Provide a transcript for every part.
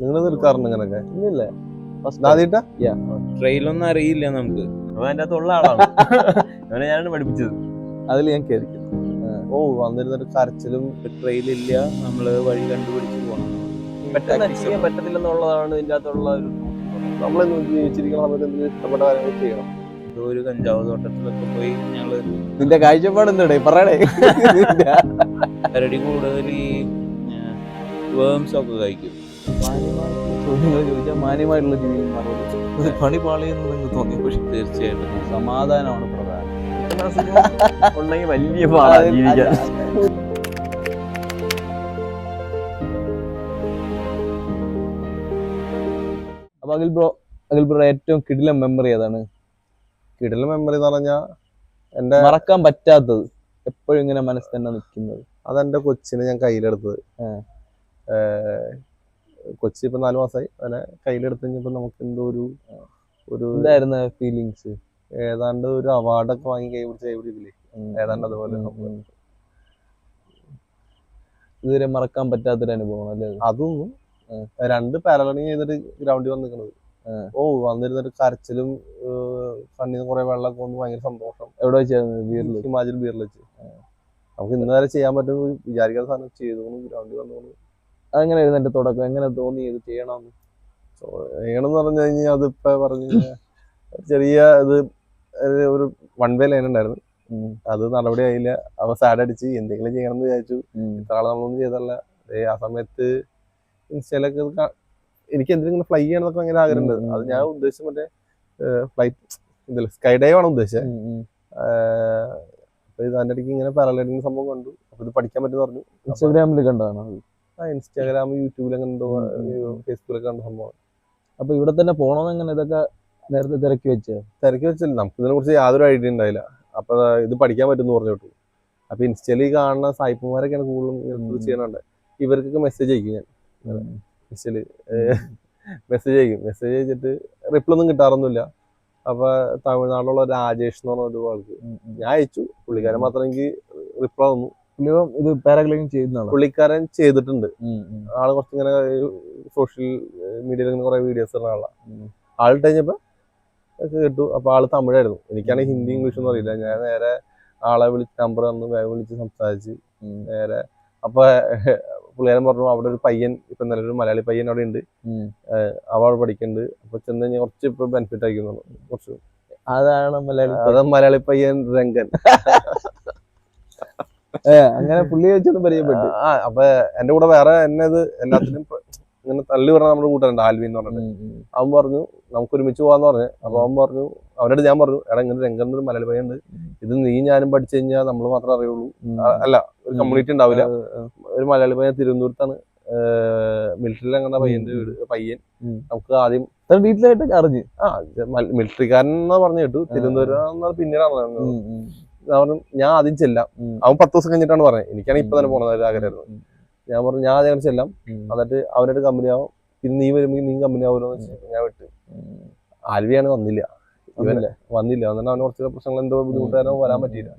നിങ്ങൾ തീർക്കാറുണ്ട് ഇങ്ങനൊക്കെ? ഇല്ല ആദ്യമായിട്ടാ? ട്രെയിലൊന്നും അറിയില്ല നമുക്ക്. അതിന്റെ അകത്തുള്ള ആളാണ് അവനെ ഞാനാണ് പഠിപ്പിച്ചത്. അതിൽ ഞാൻ കേറിക്കും. ഓ വന്നിരുന്നൊരു കരച്ചിലും. ട്രെയിലില്ല, നമ്മള് വഴി കണ്ടുപിടിച്ച് പോകണം. പെട്ടെന്ന് അച്ചീവ് ചെയ്യാൻ പറ്റത്തില്ലെന്നുള്ളതാണ് ഇതിന്റെ അകത്തുള്ള ഒരു നമ്മൾ ജീവിച്ചിരിക്കുന്ന സമയത്ത് എന്തെങ്കിലും ഇഷ്ടപ്പെട്ട കാര്യങ്ങൾ ചെയ്യണം. ഒരു കഞ്ചാവ് തോട്ടത്തിലൊക്കെ പോയി ഞങ്ങള് നിന്റെ കാഴ്ചപ്പാട് എന്താടേ പറയണേ. കരടി കൂടുതൽ ഈ വേംസ് ഒക്കെ കഴിക്കും. ചോദ്യങ്ങൾ ചോദിച്ചാൽ മാന്യമായിട്ടുള്ള ജീവിതം മറുപടി പണി പാളിയെന്ന് നിങ്ങൾക്ക് തോന്നി. പക്ഷെ തീർച്ചയായിട്ടും സമാധാനമാണ് പ്രധാനം. ഉണ്ടെങ്കിൽ വലിയ പാടാണ് ജീവിക്കാൻ. അപ്പൊ അഖിൽ ബ്രോ ഏറ്റവും കിടിലൻ മെമ്മറി ഏതാണ്? കിടിലൻ മെമ്മറി എന്ന് പറഞ്ഞാൽ എന്റെ മറക്കാൻ പറ്റാത്തത്, എപ്പോഴും ഇങ്ങനെ മനസ്സിൽ തന്നെ നിൽക്കുന്നത്. അതെന്റെ കൊച്ചിനെ ഞാൻ കയ്യിലെടുത്തത്. കൊച്ചി ഇപ്പൊ 4 മാസമായി. അതിനെ കയ്യിലെടുത്ത് കഴിഞ്ഞപ്പോ നമുക്ക് എന്തോ ഒരു എന്തായിരുന്നു ഫീലിങ്സ്? ഏതാണ്ട് ഒരു അവാർഡൊക്കെ വാങ്ങി കൈ പിടിച്ചില്ലേ, ഏതാണ്ട് അതുപോലെ. ഇതുവരെ മറക്കാൻ പറ്റാത്തൊരു അനുഭവം അല്ലേ? അതൊന്നും 2 പാരലണിങ് ചെയ്തിട്ട് ഗ്രൗണ്ടിൽ വന്ന് നിൽക്കുന്നത്. ഓ വന്നിരുന്നൊരു കരച്ചിലും കണ്ണിന്ന് കുറെ വെള്ളമൊക്കെ വന്ന് ഭയങ്കര സന്തോഷം. എവിടെ വെച്ചായിരുന്നു? ഹിമാചൽ ബീറിൽ വെച്ച്. നമുക്ക് ഇന്ന് വരെ ചെയ്യാൻ പറ്റും വിചാരിക്കാത്ത സാധനം ചെയ്തു ഗ്രൗണ്ടിൽ വന്നു. അതെങ്ങനെയായിരുന്നു എന്റെ തുടക്കം? എങ്ങനെ തോന്നി ഇത് ചെയ്യണമെന്ന് പറഞ്ഞു കഴിഞ്ഞാൽ അതിപ്പോ പറഞ്ഞു ചെറിയ ഇത് ഒരു 1 വേ ലൈൻ ഉണ്ടായിരുന്നു. അത് നടപടി ആയില്ല. അവ സാഡ് അടിച്ച് എന്തെങ്കിലും ചെയ്യണം എന്ന് വിചാരിച്ചു. ഇത്ര ആളെ നമ്മളൊന്നും ചെയ്തല്ല. ആ സമയത്ത് ഇൻസ്റ്റയിലൊക്കെ എനിക്ക് എന്തെങ്കിലും ഫ്ലൈ ചെയ്യണമെന്നൊക്കെ ഭയങ്കര ആഗ്രഹമുണ്ട്. അത് ഞാൻ ഉദ്ദേശിച്ച മറ്റേ ഫ്ലൈറ്റ് ഇതല്ല, സ്കൈ ഡൈവ് ആണ് ഉദ്ദേശിച്ചത്. അപ്പൊ ഇത് അതിന്റെ ഇടയ്ക്ക് ഇങ്ങനെ പാരലൈഡിങ് സംഭവം കണ്ടു. അപ്പൊ ഇത് പഠിക്കാൻ പറ്റുമെന്ന് പറഞ്ഞു. ഇൻസ്റ്റാഗ്രാമിൽ കണ്ടതാണ്? ഇൻസ്റ്റാഗ്രാം, യൂട്യൂബിലൊക്കെ എന്തോ, ഫേസ്ബുക്കിലൊക്കെ കണ്ട സംഭവം. അപ്പൊ ഇവിടെ തന്നെ പോകണമെന്ന് എങ്ങനെ ഇതൊക്കെ നേരത്തെ തിരക്കി വെച്ചില്ല. നമുക്ക് ഇതിനെ കുറിച്ച് യാതൊരു ഐഡിയ ഉണ്ടായില്ല. അപ്പൊ ഇത് പഠിക്കാൻ പറ്റുമെന്ന് പറഞ്ഞു കേട്ടു. അപ്പൊ ഇൻസ്റ്റയിൽ കാണുന്ന സായിപ്പന്മാരൊക്കെയാണ് കൂടുതലും ചെയ്യണുണ്ട്. ഇവർക്കൊക്കെ മെസ്സേജ് അയക്കും ഞാൻ. ഇൻസ്റ്റയില് മെസ്സേജ് അയച്ചിട്ട് റിപ്ലൈ ഒന്നും കിട്ടാറൊന്നുമില്ല. അപ്പൊ തമിഴ്നാട്ടിലുള്ള രാജേഷ് എന്ന് പറഞ്ഞ ഒരു ആൾക്ക് ഞാൻ അയച്ചു. പുള്ളിക്കാരൻ മാത്രം എനിക്ക് റിപ്ലൈ തന്നു. ഇത് പാരാഗ്ലൈഡിങ് ചെയ്യുന്നതാണ് പുള്ളിക്കാരൻ ചെയ്തിട്ടുണ്ട്. ആള് കുറച്ചിങ്ങനെ സോഷ്യൽ മീഡിയയിൽ ഇങ്ങനെ കുറെ വീഡിയോസ് ഇടുന്ന ആളാണ്. ആളിട്ട് കഴിഞ്ഞപ്പോ കേട്ടു. അപ്പൊ ആള് തമിഴായിരുന്നു. എനിക്കാണെങ്കിൽ ഹിന്ദി ഇംഗ്ലീഷ് ഒന്നും അറിയില്ല. ഞാൻ നേരെ ആളെ വിളിച്ച് നമ്പർ തന്നു, വിളിച്ച് സംസാരിച്ച് നേരെ. അപ്പൊ പുള്ളിക്കാരൻ പറഞ്ഞു അവിടെ ഒരു പയ്യൻ ഇപ്പൊ നല്ലൊരു മലയാളി പയ്യൻ അവിടെ ഉണ്ട്, അവ അവിടെ പഠിക്കുന്നുണ്ട്. അപ്പൊ ചെന്ന് കഴിഞ്ഞാൽ കുറച്ച് ഇപ്പൊ ബെനിഫിറ്റ് ആയിക്കുന്നുള്ളു. കുറച്ച് അതാണ് മലയാളി പയ്യൻ രംഗൻ. അങ്ങനെ പുള്ളി വെച്ചൊന്നും പരിചയപ്പെട്ടു. അപ്പൊ എന്റെ കൂടെ വേറെ എന്നെ ഇത് എല്ലാത്തിനും ഇങ്ങനെ തള്ളി പറഞ്ഞ നമ്മുടെ കൂട്ടുകാരുണ്ട്, ആൽവിൻ എന്ന് പറഞ്ഞിട്ട്. അവൻ പറഞ്ഞു നമുക്ക് ഒരുമിച്ച് പോവാന്ന് പറഞ്ഞു. അപ്പൊ അവൻ പറഞ്ഞു, അവനോട് ഞാൻ പറഞ്ഞു, എടാ ഇങ്ങനെ രംഗൻ ഒരു മലയാളി പയ്യുണ്ട്, ഇത് നീ ഞാനും പഠിച്ചു കഴിഞ്ഞാൽ നമ്മൾ മാത്രമേ അറിയുള്ളൂ, അല്ല ഒരു കമ്മ്യൂണിറ്റി ഉണ്ടാവില്ല. ഒരു മലയാളി പയ്യൻ തിരുവനന്തപുരത്താണ്, മിലിറ്ററിയിൽ അങ്ങനെ പയ്യൻ നമുക്ക് ആദ്യം വീട്ടിലായിട്ടൊക്കെ അറിഞ്ഞു. മിലിറ്ററിക്കാരൻ എന്നാ പറഞ്ഞു കേട്ടു. തിരുവനന്തപുരം പിന്നീടാണ് പറഞ്ഞു. ഞാൻ ആദ്യം ചെല്ലാം. അവൻ 10 ദിവസം കഴിഞ്ഞിട്ടാണ് പറഞ്ഞത്. എനിക്കാണെങ്കിൽ ഇപ്പൊ തന്നെ പോണത് ആഗ്രഹമായിരുന്നു. ഞാൻ പറഞ്ഞു ഞാൻ ആദ്യം ചെല്ലാം, എന്നിട്ട് അവനായിട്ട് കമ്പനി ആവും, പിന്നെ നീ വരുമ്പോൾ നീ കമ്പനി ആവുമല്ലോ എന്ന് വെച്ചിട്ട് ഞാൻ വിട്ട്. ആൽവിയാണ് വന്നില്ല. എന്നിട്ട് അവന് കുറച്ച് പ്രശ്നങ്ങൾ എന്തോ ബുദ്ധിമുട്ടാരോ വരാൻ പറ്റിയില്ല.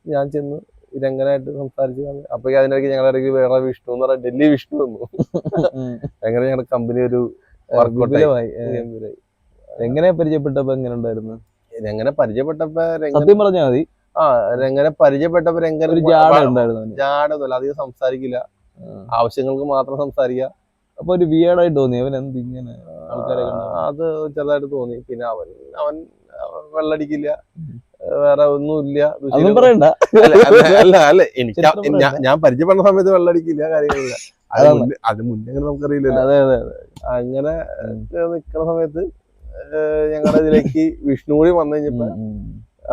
ഞാൻ ചെന്ന് രംഗനായിട്ട് സംസാരിച്ച്. അപ്പൊ അതിനിടയ്ക്ക് ഞങ്ങളുടെ ഇടയ്ക്ക് വേറെ വിഷ്ണു എന്ന് പറഞ്ഞാൽ ഡൽഹി വിഷ്ണു വന്നു. അങ്ങനെ ഞങ്ങളുടെ കമ്പനി ഒരു വർക്കൗട്ടായി. എങ്ങനെ പരിചയപ്പെട്ടപ്പോ എങ്ങനെ ഉണ്ടായിരുന്നു? എങ്ങനെ പരിചയപ്പെട്ടപ്പോ സത്യം പറഞ്ഞാൽ മതി. രംഗനെ പരിചയപ്പെട്ടപ്പോ രംഗൻ ഒരു ജാടൊന്നുമില്ല, അധികം സംസാരിക്കില്ല, ആവശ്യങ്ങൾക്ക് മാത്രം സംസാരിക്കുക. അപ്പൊ ഒരു വിയേർഡായിട്ട് തോന്നി അവൻ എന്ത് ഇങ്ങനെ ആൾക്കാരെ? അത് ചെറുതായിട്ട് തോന്നി. പിന്നെ അവൻ വെള്ളടിക്കില്ല, വേറെ ഒന്നുമില്ല. പറയണ്ട. അല്ല എനിക്ക് ഞാൻ പരിചയപ്പെടുന്ന സമയത്ത് വെള്ളടിക്കില്ല, കാര്യങ്ങളില്ല. അത് മുന്നേ അങ്ങനെ നമുക്കറിയില്ലല്ലോ. അങ്ങനെ നിക്കണ സമയത്ത് ഞങ്ങളുടെ ഇതിലേക്ക് വിഷ്ണു കൂടി വന്നു കഴിഞ്ഞപ്പോ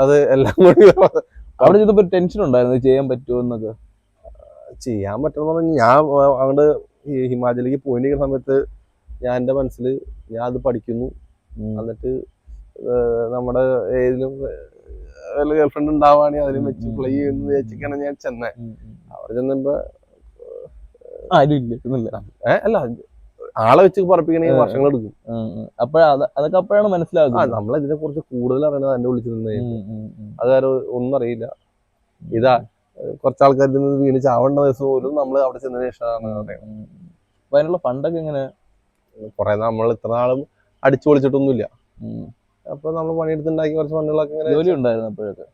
അത് എല്ലാം കൂടി അവിടെ ചെയ്തപ്പോ ടെൻഷൻ ഉണ്ടായിരുന്നു, ചെയ്യാൻ പറ്റുമോ എന്നൊക്കെ. ചെയ്യാൻ പറ്റുമെന്ന് പറഞ്ഞാൽ ഞാൻ അങ്ങോട്ട് ഹിമാചലിലേക്ക് പോയിരിക്കുന്ന സമയത്ത് ഞാൻ എൻ്റെ മനസ്സിൽ ഞാൻ അത് പഠിക്കുന്നു, എന്നിട്ട് നമ്മുടെ ഏതിലും ഗേൾഫ്രണ്ട് ഉണ്ടാവുകയാണെങ്കിൽ അതിലും വെച്ച് പ്ലേ ചെയ്യുന്ന വിചാരിച്ചിട്ടാണ് ഞാൻ ചെന്നേ. അവിടെ ചെന്നപ്പോ അല്ല ആളെ വെച്ച് പറപ്പിക്കണമെങ്കിൽ വർഷങ്ങൾ എടുക്കും. അതൊക്കെ അപ്പോഴാണ് മനസ്സിലാകുന്നത്. നമ്മൾ ഇതിനെ കുറിച്ച് കൂടുതൽ അറിയണത് എന്റെ വിളിച്ചു നിന്ന്. അത് കാരണം ഒന്നും അറിയില്ല. ഇതാ കുറച്ചാൾക്കാർ വീണ് ചാവേണ്ട ദിവസം പോലും നമ്മൾ അവിടെ ചെന്നതിന് ശേഷമാണ് അറിയുന്നത്. അപ്പൊ അതിനുള്ള ഫണ്ടൊക്കെ എങ്ങനെ? കുറെ നമ്മൾ ഇത്ര നാളും അടിച്ചു പൊളിച്ചിട്ടൊന്നുമില്ല. അപ്പൊ നമ്മൾ പണിയെടുത്തുണ്ടാക്കി കുറച്ച് ഫണ്ടുകളൊക്കെ ഇങ്ങനെ. ജോലി ഉണ്ടായിരുന്നു അപ്പോഴൊക്കെ?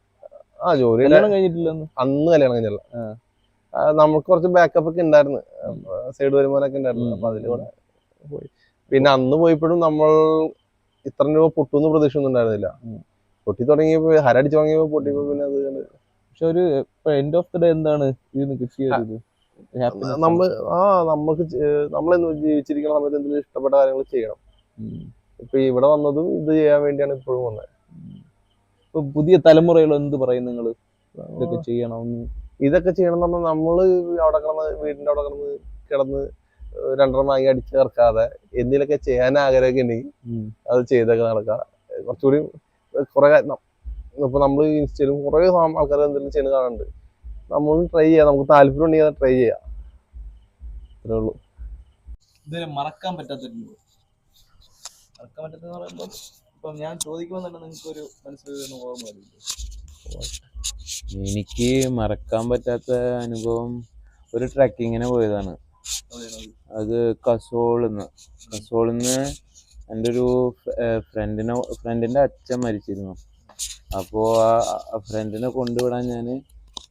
ജോലി കല്യാണം കഴിഞ്ഞിട്ടില്ലെന്ന്? അന്ന് കല്യാണം കഴിഞ്ഞല്ല. നമുക്ക് കുറച്ച് ബാക്കപ്പ് ഒക്കെ ഉണ്ടായിരുന്നു, സൈഡ് വരുമാനമൊക്കെ ഉണ്ടായിരുന്നു. അപ്പൊ അതിലൂടെ പോയി. പിന്നെ അന്ന് പോയപ്പോഴും നമ്മൾ ഇത്ര രൂപ പൊട്ടുന്ന പ്രതീക്ഷ ഒന്നും ഉണ്ടായിരുന്നില്ല. പൊട്ടി തുടങ്ങിയപ്പോ ഹരടിച്ചു തുടങ്ങിയപ്പോ പൊട്ടിയപ്പോ പിന്നെ അത് പക്ഷെ ഒരു എൻഡ് ഓഫ് ദി ഡേ എന്താണ് ഇതിന് കിട്ടിയത്? നമ്മൾക്ക് നമ്മളെന്ന് ജീവിച്ചിരിക്കുന്ന സമയത്ത് എന്തെങ്കിലും ഇഷ്ടപ്പെട്ട കാര്യങ്ങൾ ചെയ്യണം. ഇപ്പൊ ഇവിടെ വന്നതും ഇത് ചെയ്യാൻ വേണ്ടിയാണ് ഇപ്പോഴും വന്നത്. ഇപ്പൊ പുതിയ തലമുറകൾ എന്ത് പറയും നിങ്ങള് ഇതൊക്കെ ചെയ്യണം എന്ന് പറഞ്ഞാൽ നമ്മള് അവിടെ വീടിന്റെ അവിടെ കിടന്ന് രണ്ടെണ്ണം വാങ്ങി അടിച്ചു ചേർക്കാതെ എന്തെങ്കിലുമൊക്കെ ചെയ്യാൻ ആഗ്രഹമൊക്കെ ഉണ്ടെങ്കിൽ അത് ചെയ്തൊക്കെ നടക്കാം. കുറച്ചുകൂടി കുറെ ഇപ്പൊ നമ്മള് ഇൻസ്റ്റയിലും കുറെ ആൾക്കാർ എന്തെങ്കിലും ചെയ്യുന്നത് കാണുന്നുണ്ട്. നമ്മൾ ട്രൈ ചെയ്യാം, നമുക്ക് താല്പര്യം ഉണ്ടെങ്കിൽ ട്രൈ ചെയ്യാം, അത്രേ ഉള്ളൂ. മറക്കാൻ പറ്റാത്തെന്ന് പറയുമ്പോൾ ഇപ്പം ഞാൻ ചോദിക്കുമ്പോൾ തന്നെ നിങ്ങൾക്ക് ഒരു മനസ്സിൽ ഓർമ്മ വരില്ലേ? എനിക്ക് മറക്കാൻ പറ്റാത്ത അനുഭവം ഒരു ട്രക്കിങ്ങിന് പോയതാണ്. അത് കസോളിന്ന് എൻ്റെ ഒരു ഫ്രണ്ടിന്റെ അച്ഛൻ മരിച്ചിരുന്നു. അപ്പോൾ ആ ഫ്രണ്ടിനെ കൊണ്ടുവിടാൻ ഞാൻ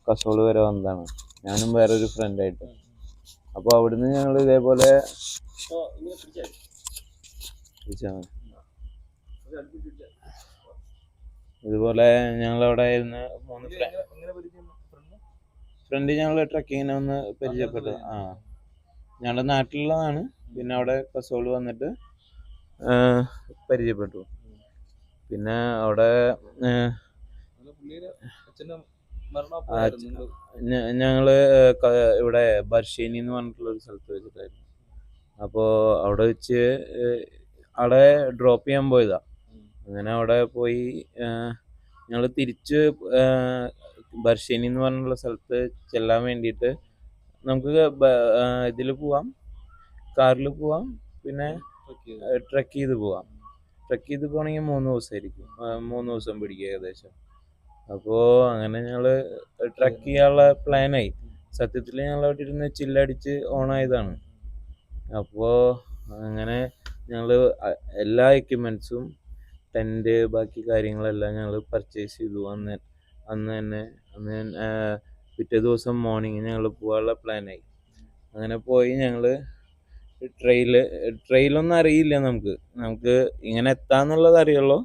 കസോൾ വരെ വന്നതാണ്, ഞാനും വേറൊരു ഫ്രണ്ടായിട്ട്. അപ്പോൾ അവിടുന്ന് ഞങ്ങൾ ഇതേപോലെ ഞങ്ങളവിടെ ഇരുന്ന് ഫ്രണ്ട് ഞങ്ങൾ ട്രക്കിങ്ങിനെ ഒന്ന് പരിചയപ്പെട്ടു. ഞങ്ങളുടെ നാട്ടിലുള്ളതാണ്. പിന്നെ അവിടെ കസോള് വന്നിട്ട് പരിചയപ്പെട്ടു. പിന്നെ അവിടെ ഞങ്ങള് ഇവിടെ ബർഷേനി എന്ന് പറഞ്ഞിട്ടുള്ള ഒരു സ്ഥലത്ത് വെച്ചിട്ടായിരുന്നു. അപ്പോൾ അവിടെ വെച്ച് അവിടെ ഡ്രോപ്പ് ചെയ്യാൻ പോയതാ. അങ്ങനെ അവിടെ പോയി ഞങ്ങൾ തിരിച്ച് ബർഷേനി എന്ന് പറഞ്ഞിട്ടുള്ള സ്ഥലത്ത് ചെല്ലാൻ വേണ്ടിയിട്ട് നമുക്ക് ഇതിൽ പോവാം, കാറിൽ പോവാം, പിന്നെ ട്രക്ക് ചെയ്ത് പോവാം. ട്രക്ക് ചെയ്ത് പോകണമെങ്കിൽ 3 ദിവസമായിരിക്കും, 3 ദിവസം പിടിക്കും ഏകദേശം. അപ്പോൾ അങ്ങനെ ഞങ്ങൾ ട്രക്ക് ചെയ്യാനുള്ള പ്ലാനായി. സത്യത്തിൽ ഞങ്ങൾ അവിടെ ഇരുന്ന് ചില്ലടിച്ച് ഓണായതാണ്. അപ്പോൾ അങ്ങനെ ഞങ്ങൾ എല്ലാ എക്യുപ്മെൻറ്റ്സും, ടെൻറ്റ്, ബാക്കി കാര്യങ്ങളെല്ലാം ഞങ്ങൾ പർച്ചേസ് ചെയ്തു. അന്ന് പിറ്റേ ദിവസം മോർണിംഗ് ഞങ്ങൾ പോകാനുള്ള പ്ലാനായി. അങ്ങനെ പോയി ഞങ്ങൾ ട്രെയിലൊന്നും അറിയില്ല, നമുക്ക് ഇങ്ങനെ എത്താന്നുള്ളത് അറിയുള്ളൂ.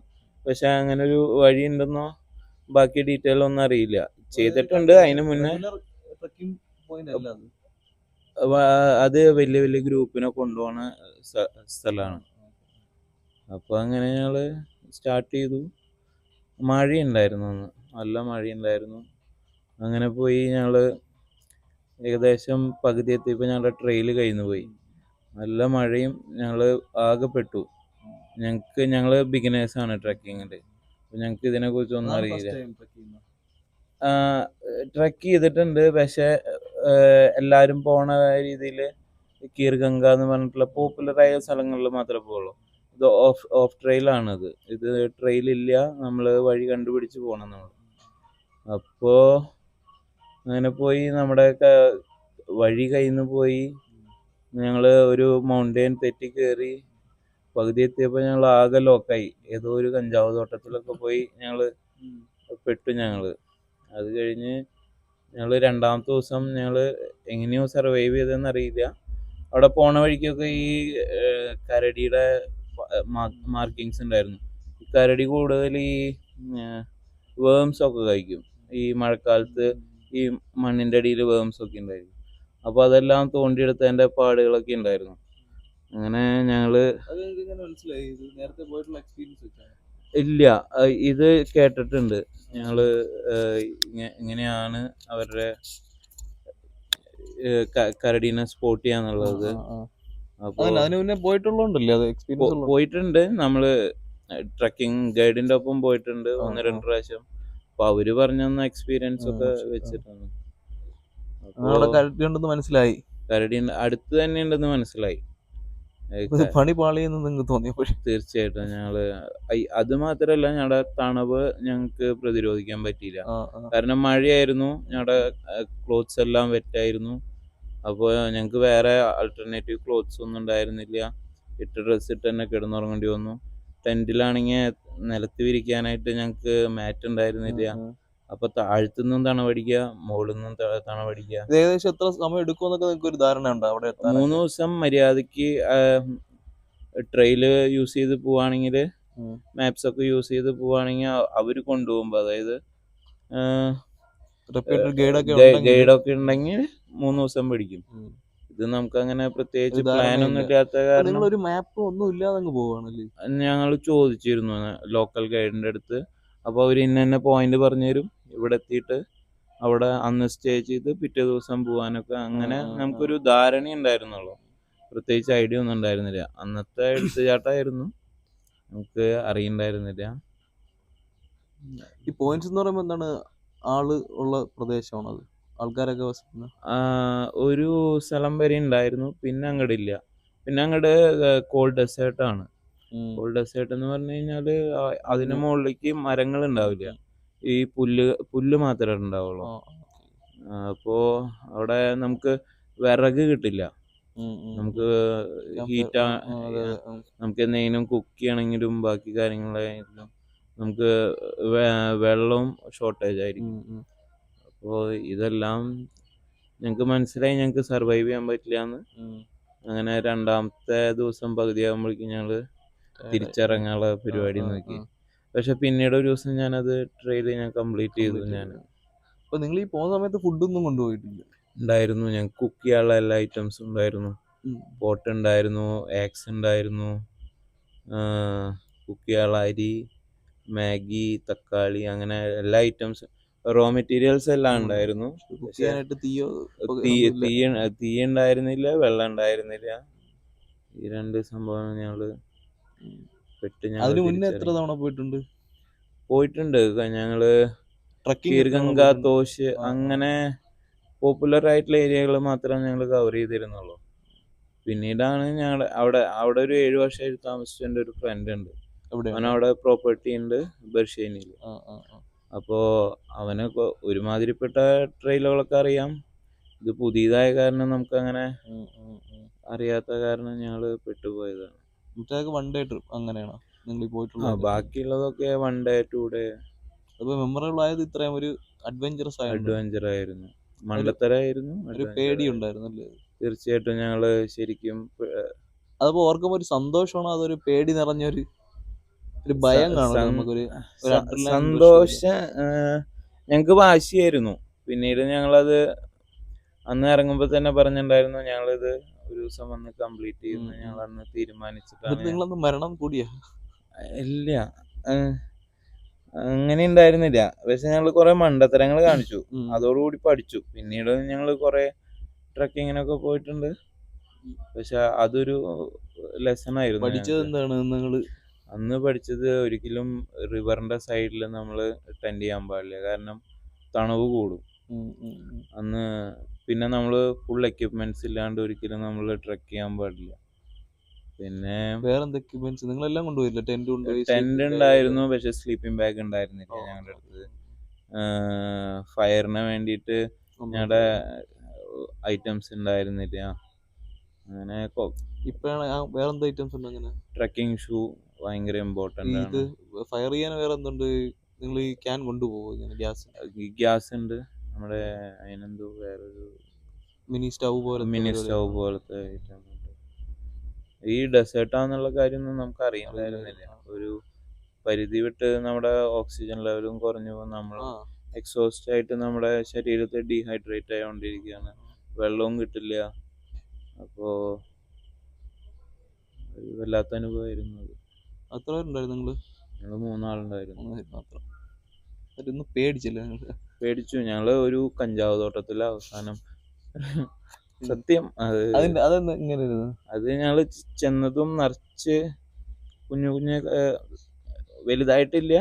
പക്ഷെ അങ്ങനെ ഒരു വഴി ഉണ്ടെന്നോ ബാക്കി ഡീറ്റെയിൽ ഒന്നും അറിയില്ല. ചെയ്തിട്ടുണ്ട് അതിന് മുന്നേ. അത് വലിയ വലിയ ഗ്രൂപ്പിനെ കൊണ്ടുപോകുന്ന സ്ഥലമാണ്. അപ്പോൾ അങ്ങനെ ഞങ്ങൾ സ്റ്റാർട്ട് ചെയ്തു. മഴയുണ്ടായിരുന്നു, അന്ന് നല്ല മഴയുണ്ടായിരുന്നു. അങ്ങനെ പോയി ഞങ്ങൾ ഏകദേശം പകുതി എത്തിയപ്പോൾ ഞങ്ങളുടെ ട്രെയിൽ കഴിഞ്ഞു പോയി. നല്ല മഴയും, ഞങ്ങൾ ആകെ പെട്ടു. ഞങ്ങൾ ബിഗിനേഴ്സാണ് ട്രക്കിങ്ങിൻ്റെ. അപ്പോൾ ഞങ്ങൾക്ക് ഇതിനെക്കുറിച്ച് ഒന്നും അറിയില്ല. ട്രക്ക് ചെയ്തിട്ടുണ്ട്, പക്ഷേ എല്ലാവരും പോണ രീതിയിൽ കീർഗംഗ എന്ന് പറഞ്ഞിട്ടുള്ള പോപ്പുലറായ സ്ഥലങ്ങളിൽ മാത്രമേ പോകുള്ളൂ. ഇത് ഓഫ് ട്രെയിലാണിത്. ഇത് ട്രെയിലില്ല, നമ്മൾ വഴി കണ്ടുപിടിച്ച് പോകണം നമ്മൾ. അപ്പോൾ അങ്ങനെ പോയി നമ്മുടെ വഴി കയ്യിൽ പോയി. ഞങ്ങൾ ഒരു മൗണ്ടെയിൻ തെറ്റി കയറി പകുതി എത്തിയപ്പോൾ ഞങ്ങൾ ആകെ ലോക്കായി. ഏതോ ഒരു കഞ്ചാവ് തോട്ടത്തിലൊക്കെ പോയി ഞങ്ങൾ പെട്ടു. അത് കഴിഞ്ഞ് ഞങ്ങൾ രണ്ടാമത്തെ ദിവസം ഞങ്ങൾ എങ്ങനെയോ സർവൈവ് ചെയ്തതെന്ന് അറിയില്ല. അവിടെ പോണ വഴിക്കൊക്കെ ഈ കരടിയുടെ മാർക്കിങ്സ് ഉണ്ടായിരുന്നു. ഈ കരടി കൂടുതൽ ഈ വേംസ് ഒക്കെ കഴിക്കും. ഈ മഴക്കാലത്ത് ഈ മണ്ണിൻ്റെ അടിയിൽ വേംസ് ഒക്കെ ഉണ്ടായിരിക്കും. അപ്പോൾ അതെല്ലാം തോണ്ടിയെടുത്തതിൻ്റെ പാടുകളൊക്കെ ഉണ്ടായിരുന്നു. അങ്ങനെ ഞങ്ങൾ ഇല്ല, ഇത് കേട്ടിട്ടുണ്ട് ഞങ്ങൾ ഇങ്ങനെയാണ് അവരുടെ കരടീനെ സ്പോട്ട് ചെയ്യാന്നുള്ളത്. പോയിട്ടുണ്ട്, നമ്മള് ട്രക്കിംഗ് ഗൈഡിന്റെ ഒപ്പം പോയിട്ടുണ്ട് 1-2 പ്രാവശ്യം. അപ്പൊ അവര് പറഞ്ഞു തന്ന എക്സ്പീരിയൻസ് ഒക്കെ വെച്ചിട്ടാണ്. മനസ്സിലായി, കരടി അടുത്ത് തന്നെ ഉണ്ടെന്ന് മനസ്സിലായി. പണി പാളിയെന്ന് നിങ്ങൾക്ക് തോന്നിയപ്പോൾ? തീർച്ചയായിട്ടും ഞങ്ങള് അത് മാത്രല്ല, ഞങ്ങളുടെ തണുപ്പ് ഞങ്ങൾക്ക് പ്രതിരോധിക്കാൻ പറ്റിയില്ല. കാരണം മഴയായിരുന്നു, ഞങ്ങളുടെ ക്ലോത്ത്സ് എല്ലാം വെറ്റായിരുന്നു. അപ്പോൾ ഞങ്ങൾക്ക് വേറെ ആൾട്ടർനേറ്റീവ് ക്ലോത്ത്സ് ഒന്നും ഉണ്ടായിരുന്നില്ല. ഇട്ട് ഡ്രസ്സ് ഇട്ട് തന്നെ കിടന്നുറങ്ങേണ്ടി വന്നു. ടെൻറ്റിലാണെങ്കിൽ നിലത്ത് വിരിക്കാനായിട്ട് ഞങ്ങൾക്ക് മാറ്റ് ഉണ്ടായിരുന്നില്ല. അപ്പൊ താഴത്തുനിന്നും തണവടിക്കുക, മുകളിൽ നിന്നും തണവടിക്കുക. ഇത് ഏകദേശം എത്ര സമയം എടുക്കുമെന്നൊക്കെ നിങ്ങൾക്ക് ഒരു ധാരണ ഉണ്ടോ അവിടെ എത്താൻ? 3 ദിവസം മര്യാദക്ക് ട്രെയില് യൂസ് ചെയ്ത് പോവാണെങ്കിൽ, മാപ്സ് ഒക്കെ യൂസ് ചെയ്ത് പോവാണെങ്കിൽ അവർ കൊണ്ടുപോകുമ്പോൾ, അതായത് ഗൈഡൊക്കെ ഉണ്ടെങ്കിൽ 3 ദിവസം പിടിക്കും. ഇത് നമുക്ക് അങ്ങനെ പ്രത്യേകിച്ച് പ്ലാൻ ഒന്നും ഇല്ലാത്ത കാരണം ഒരു മാപ്പ് ഒന്നും ഇല്ലാതെ പോവാണല്ലേ. ഞങ്ങൾ ചോദിച്ചിരുന്നു ലോക്കൽ ഗൈഡിന്റെ അടുത്ത്. അപ്പോൾ അവർ ഇന്ന പോയിന്റ് പറഞ്ഞു തരും, ഇവിടെ എത്തിയിട്ട് അവിടെ അന്ന് സ്റ്റേ ചെയ്ത് പിറ്റേ ദിവസം പോകാനൊക്കെ. അങ്ങനെ നമുക്കൊരു ധാരണ ഉണ്ടായിരുന്നുള്ളൂ, പ്രത്യേകിച്ച് ഐഡിയ ഒന്നും ഉണ്ടായിരുന്നില്ല. അന്നത്തെ എടുത്തുചാട്ടമായിരുന്നു, നമുക്ക് അറിയണ്ടായിരുന്നില്ല. ഈ പോയിന്റ്സ് എന്ന് പറയുമ്പോൾ എന്താണ്, ആള് ഉള്ള പ്രദേശമാണത്, ആൾക്കാരൊക്കെ വസിക്കുന്ന ഒരു സ്ഥലം വരെ ഉണ്ടായിരുന്നു. പിന്നെ അങ്ങോട്ടില്ല. പിന്നെ അങ്ങോട്ട് കോൾഡ് ഡെസേർട്ടാണ്. കോൾഡ് ഡെസേർട്ട് എന്ന് പറഞ്ഞു കഴിഞ്ഞാൽ അതിന് മുകളിലേക്ക് മരങ്ങൾ ഉണ്ടാവില്ല, ഈ പുല്ല് മാത്രമേ ഉണ്ടാവുള്ളൂ. അപ്പോൾ അവിടെ നമുക്ക് വിറക് കിട്ടില്ല. നമുക്ക് ഹീറ്റാ, നമുക്ക് എന്തെങ്കിലും കുക്ക് ചെയ്യണമെങ്കിലും ബാക്കി കാര്യങ്ങളായാലും നമുക്ക് വെള്ളവും ഷോർട്ടേജ് ആയിരിക്കും. അപ്പോൾ ഇതെല്ലാം ഞങ്ങൾക്ക് മനസ്സിലായി, ഞങ്ങൾക്ക് സർവൈവ് ചെയ്യാൻ പറ്റില്ല എന്ന്. അങ്ങനെ രണ്ടാമത്തെ ദിവസം പകുതിയാകുമ്പോഴേക്കും ഞങ്ങൾ തിരിച്ചിറങ്ങാനുള്ള പരിപാടി നോക്കി. പക്ഷെ പിന്നീട് ഒരു ദിവസം ഞാനത് ട്രെയിൽ ഞാൻ കംപ്ലീറ്റ് ചെയ്തു. അപ്പൊ നിങ്ങൾ ഈ പോകുന്ന സമയത്ത് ഫുഡൊന്നും കൊണ്ടുപോയിട്ടില്ല? ഉണ്ടായിരുന്നു, ഞങ്ങൾക്ക് കുക്ക് ചെയ്യാനുള്ള എല്ലാ ഐറ്റംസും ഉണ്ടായിരുന്നു. പോട്ട് ഉണ്ടായിരുന്നു, എഗ്സ് ഉണ്ടായിരുന്നു, കുക്ക് ചെയ്യാനുള്ള അരി, മാഗി, തക്കാളി, അങ്ങനെ എല്ലാ ഐറ്റംസും, റോ മെറ്റീരിയൽസ് എല്ലാം ഉണ്ടായിരുന്നു. തീ ഉണ്ടായിരുന്നില്ല, വെള്ളം ഉണ്ടായിരുന്നില്ല. ഈ 2 സംഭവം ഞങ്ങള് അതിന് മുന്നേ എത്ര തവണ പോയിട്ടുണ്ട്. ഞങ്ങള് കീർഗംഗ, തോഷ്, അങ്ങനെ പോപ്പുലർ ആയിട്ടുള്ള ഏരിയകൾ മാത്രമേ ഞങ്ങൾ കവർ ചെയ്തിരുന്നുള്ളൂ. പിന്നീടാണ് ഞങ്ങൾ അവിടെ ഒരു 7 വർഷമായിട്ട് താമസിച്ച ഒരു ഫ്രണ്ട് ഉണ്ട്. അവനവിടെ പ്രോപ്പർട്ടി ഉണ്ട് ബർഷേനിയിൽ. അപ്പോൾ അവന് ഒരുമാതിരിപ്പെട്ട ട്രെയിലുകളൊക്കെ അറിയാം. ഇത് പുതിയതായ കാരണം നമുക്ക് അങ്ങനെ അറിയാത്ത കാരണം ഞങ്ങൾ പെട്ടുപോയതാണ്. വൺ ഡേ ട്രിപ്പ് അങ്ങനെയാണോ നിങ്ങൾ പോയിട്ടുള്ളത്? ബാക്കിയുള്ളതൊക്കെ 1 ഡേ 2 ഡേ. അപ്പോൾ മെമ്മറബിൾ ആയത് ഇത്രയും ഒരു അഡ്വഞ്ചർ ആയിരുന്നു, മണ്ടത്തരായിരുന്നു, ഒരു പേടി ഉണ്ടായിരുന്നു അല്ലേ? തീർച്ചയായിട്ടും. ഞങ്ങൾ ശരിക്കും അതപ്പോ ഓർക്കുമ്പോൾ ഒരു സന്തോഷമാണോ അതൊരു പേടി നിറഞ്ഞൊരു ഭയം കാണും നമുക്കൊരു സന്തോഷം? ഞങ്ങൾക്ക് വാശിയായിരുന്നു. പിന്നീട് ഞങ്ങളത് അന്ന് ഇറങ്ങുമ്പോൾ തന്നെ പറഞ്ഞിട്ടുണ്ടായിരുന്നു, ഞങ്ങളിത് ഒരു ദിവസം വന്ന് കംപ്ലീറ്റ് ചെയ്യുന്നു ഞങ്ങൾ അന്ന് തീരുമാനിച്ചിട്ടാണ്. നിങ്ങളന്ന് മരണം കൂടിയാ? ഇല്ല, അങ്ങനെ ഉണ്ടായിരുന്നില്ല. പക്ഷെ ഞങ്ങൾ കുറെ മണ്ടത്തരങ്ങൾ കാണിച്ചു, അതോടുകൂടി പഠിച്ചു. പിന്നീട് ഞങ്ങൾ കുറെ ട്രക്കിങ്ങിനൊക്കെ പോയിട്ടുണ്ട്. പക്ഷെ അതൊരു ലെസൺ ആയിരുന്നു. പഠിച്ചത് എന്താണ് നിങ്ങള് അന്ന് പഠിച്ചത്? ഒരിക്കലും റിവറിന്റെ സൈഡിൽ നമ്മൾ ടെൻഡ് ചെയ്യാൻ പാടില്ല, കാരണം തണുവ് കൂടും അന്ന്. പിന്നെ നമ്മൾ ഫുൾ എക്യുപ്മെന്റ്സ് ഇല്ലാണ്ട് ഒരിക്കലും നമ്മൾ ട്രക്ക് ചെയ്യാൻ പാടില്ല. പിന്നെ വേറെന്ത് എക്യുപ്മെന്റ്സ് നിങ്ങളെല്ലാം കൊണ്ടുപോയില്ല? ടെന്റ് ഉണ്ടായിരുന്നു, പക്ഷെ സ്ലീപ്പിംഗ് ബാഗ് ഉണ്ടായിരുന്നില്ല ഞങ്ങളുടെ അടുത്ത്. ഫയറിന് വേണ്ടിയിട്ട് ഞങ്ങളുടെ ഐറ്റംസ് ഉണ്ടായിരുന്നില്ല. അങ്ങനെ ഇപ്പഴാണ് വേറെന്ത് ഐറ്റംസ് ഉണ്ട്? അങ്ങനെ ട്രക്കിംഗ് ഷൂ ഭയങ്കര ഇമ്പോർട്ടന്റ് ആണ്. ഫയർ ചെയ്യാൻ വേറെ എന്തുണ്ട്? നിങ്ങൾ ഈ ക്യാൻ കൊണ്ടുപോകും? ഗ്യാസ് ഉണ്ട് നമ്മുടെ, അതിനെന്തോ വേറൊരു മിനി സ്റ്റൗ പോലത്തെ ഐറ്റം ഉണ്ട്. ഈ ഡെസേർട്ടാന്നുള്ള കാര്യമൊന്നും നമുക്ക് അറിയില്ലായിരുന്നില്ല. ഒരു പരിധി വിട്ട് നമ്മുടെ ഓക്സിജൻ ലെവലും കുറഞ്ഞു പോകും, നമ്മൾ എക്സോസ്റ്റ് ആയിട്ട് നമ്മുടെ ശരീരത്തെ ഡീഹൈഡ്രേറ്റ് ആയിക്കൊണ്ടിരിക്കുകയാണ്, വെള്ളവും കിട്ടില്ല. അപ്പോ വല്ലാത്ത അനുഭവമായിരുന്നു അത്. എത്ര പേരുണ്ടായിരുന്നു നിങ്ങള്? ഞങ്ങൾ 3 ആളുണ്ടായിരുന്നു. പേടിച്ചില്ല? പേടിച്ചു. ഞങ്ങള് ഒരു കഞ്ചാവ് തോട്ടത്തില് അവസാനം സത്യം അത് ഞങ്ങള് ചെന്നതും നിറച്ച് കുഞ്ഞു വലുതായിട്ടില്ല,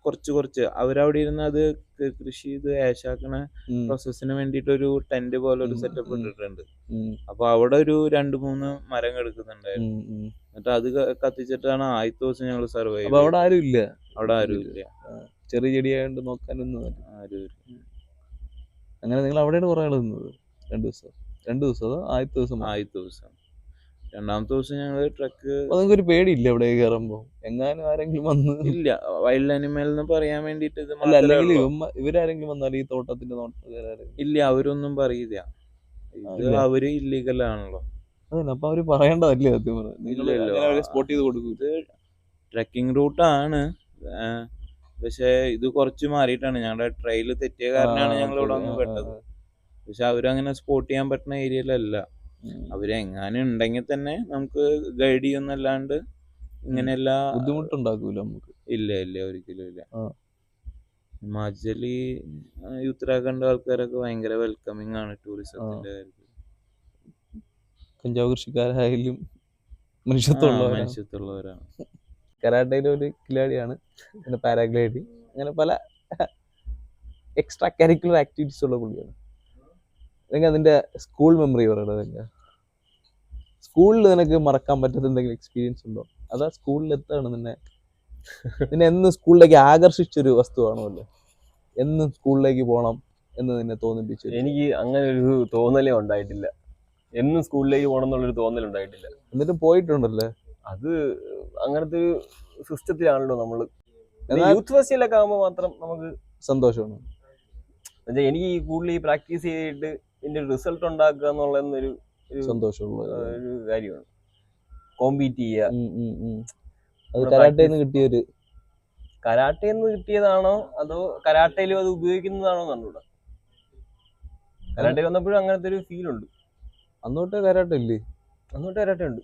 കുറച്ച് അവരവിടെ ഇരുന്ന് അത് കൃഷി ചെയ്ത് ആശാക്കണ പ്രോസസ്സിന് വേണ്ടിയിട്ട് ഒരു ടെന്റ് പോലെ ഒരു സെറ്റപ്പ് ഇട്ടിട്ടുണ്ട്. അപ്പൊ അവിടെ ഒരു 2-3 മരം എടുക്കുന്നുണ്ടായിരുന്നു. എന്നിട്ട് അത് കത്തിച്ചിട്ടാണ് ആദ്യത്തെ ദിവസം ഞങ്ങൾ സർവൈവ്. അവിടെ ആരും ഇല്ല? അവിടെ ആരും ഇല്ല, ചെറിയ ചെടിയായോണ്ട് നോക്കാനൊന്നും ആരും ഇല്ല. അങ്ങനെ നിങ്ങൾ അവിടെയാണ് കുറെ ആൾ നിന്നത്? 2 ദിവസം? 2 ദിവസം അതോ ആദ്യത്തെ ദിവസം? ആദ്യത്തെ ദിവസം. രണ്ടാമത്തെ ദിവസം ഞങ്ങൾ ട്രക്ക് അപ്പൊ നിങ്ങൾക്ക് ഒരു പേടിയില്ല ഇവിടെ കയറുമ്പോ? എങ്ങാനും ആരെങ്കിലും വന്ന് ഇല്ല, വൈൽഡ് അനിമൽ എന്ന് പറയാൻ വേണ്ടിട്ട് ഇത് അല്ല, മാത്രമേ അല്ലെങ്കിൽ ഉള്ളൂ. ഇവരാരെങ്കിലും വന്നാൽ ഈ തോട്ടത്തിന്റെ നോട്ടക്കാരെങ്കിലും? ഇല്ല, അവരൊന്നും പറയില്ല. ഇത് ഇല്ല. അവര് ഇല്ലീഗൽ ആണല്ലോ. അതന്നെ, അപ്പൊ അവര് പറയേണ്ടതല്ലേ സത്യം പറഞ്ഞാൽ? നിങ്ങൾ ഇല്ലല്ലോ. അങ്ങനെ അവരെ സ്പോട്ട് ചെയ്ത് കൊടുക്കും. ഇത് ട്രക്കിംഗ് റൂട്ടാണ്, പക്ഷെ ഇത് കുറച്ച് മാറിയിട്ടാണ്. ഞങ്ങളുടെ ട്രെയിൽ തെറ്റിയ കാരണമാണ് ഞങ്ങൾ ഇവിടെ വന്ന് പെട്ടത്. പക്ഷെ അവരങ്ങനെ സ്പോട്ട് ചെയ്യാൻ പറ്റുന്ന ഏരിയയിലല്ല. അവരെങ്ങാനും ഉണ്ടെങ്കിൽ തന്നെ നമുക്ക് ഗൈഡ് ചെയ്യുന്നല്ലാണ്ട് ഇങ്ങനെയല്ല. ബുദ്ധിമുട്ടുണ്ടാക്കൂല നമുക്ക്? ഇല്ല ഇല്ല, ഒരിക്കലും ഇല്ല. ഹിമാചലി ഉത്തരാഖണ്ഡ് ആൾക്കാരൊക്കെ ഭയങ്കര വെൽക്കമിങ് ആണ് ടൂറിസത്തിന്റെ കാര്യത്തിൽ. കഞ്ചാവ് കൃഷിക്കാരായാലും മനുഷ്യത്വമുള്ളവരാണ്. കരാട്ടയിലെ ഒരു കിലാടിയാണ്, പിന്നെ പാരാഗ്ലൈഡിങ്, അങ്ങനെ പല എക്സ്ട്രാ കരിക്കുലർ ആക്ടിവിറ്റീസ് ഉള്ള പുള്ളിയാണ്. അല്ലെങ്കിൽ അതിന്റെ സ്കൂൾ മെമ്മറി പറയുന്നത്, സ്കൂളിൽ നിനക്ക് മറക്കാൻ പറ്റാത്ത എന്തെങ്കിലും എക്സ്പീരിയൻസ് ഉണ്ടോ? അതാ സ്കൂളിൽ എത്താണ് നിന്നെ എന്നും സ്കൂളിലേക്ക് ആകർഷിച്ചൊരു വസ്തുവാണോ അല്ലേ? എന്നും സ്കൂളിലേക്ക് പോകണം എന്ന് നിന്നെ തോന്നിപ്പിച്ചു? എനിക്ക് അങ്ങനെ ഒരു തോന്നലേ ഉണ്ടായിട്ടില്ല. എന്നും സ്കൂളിലേക്ക് പോകണം എന്നുള്ളൊരു തോന്നലുണ്ടായിട്ടില്ല. എന്നിട്ട് പോയിട്ടുണ്ടല്ലേ? അത് അങ്ങനത്തെ ഒരു സിസ്റ്റത്തിലാണല്ലോ നമ്മള്. യൂത്ത് ഫെസ്റ്റിവലൊക്കെ ആകുമ്പോൾ മാത്രം നമുക്ക് സന്തോഷമാണ്. എനിക്ക് ഈ കൂടുതൽ ഈ പ്രാക്ടീസ് ചെയ്തിട്ട് ഇതിന്റെ റിസൾട്ട് ഉണ്ടാക്കുക എന്നുള്ളൊരു സന്തോഷമുള്ള ഒരു കാര്യമാണ്. കോമ്പീറ്റ് ചെയ്യുക. അത് കരാട്ടേന്ന് കിട്ടിയൊരു കരാട്ടേന്ന് കിട്ടിയതാണോ അതോ കരാട്ടയിലും അത് ഉപയോഗിക്കുന്നതാണോ കണ്ടുകൂടാ. കരാട്ടയിൽ വന്നപ്പോഴും അങ്ങനത്തെ ഒരു ഫീൽ ഉണ്ട്. അന്നോട്ടേ കരാട്ട ഇല്ലേ? അന്നോട്ട് കരാട്ട ഉണ്ട്.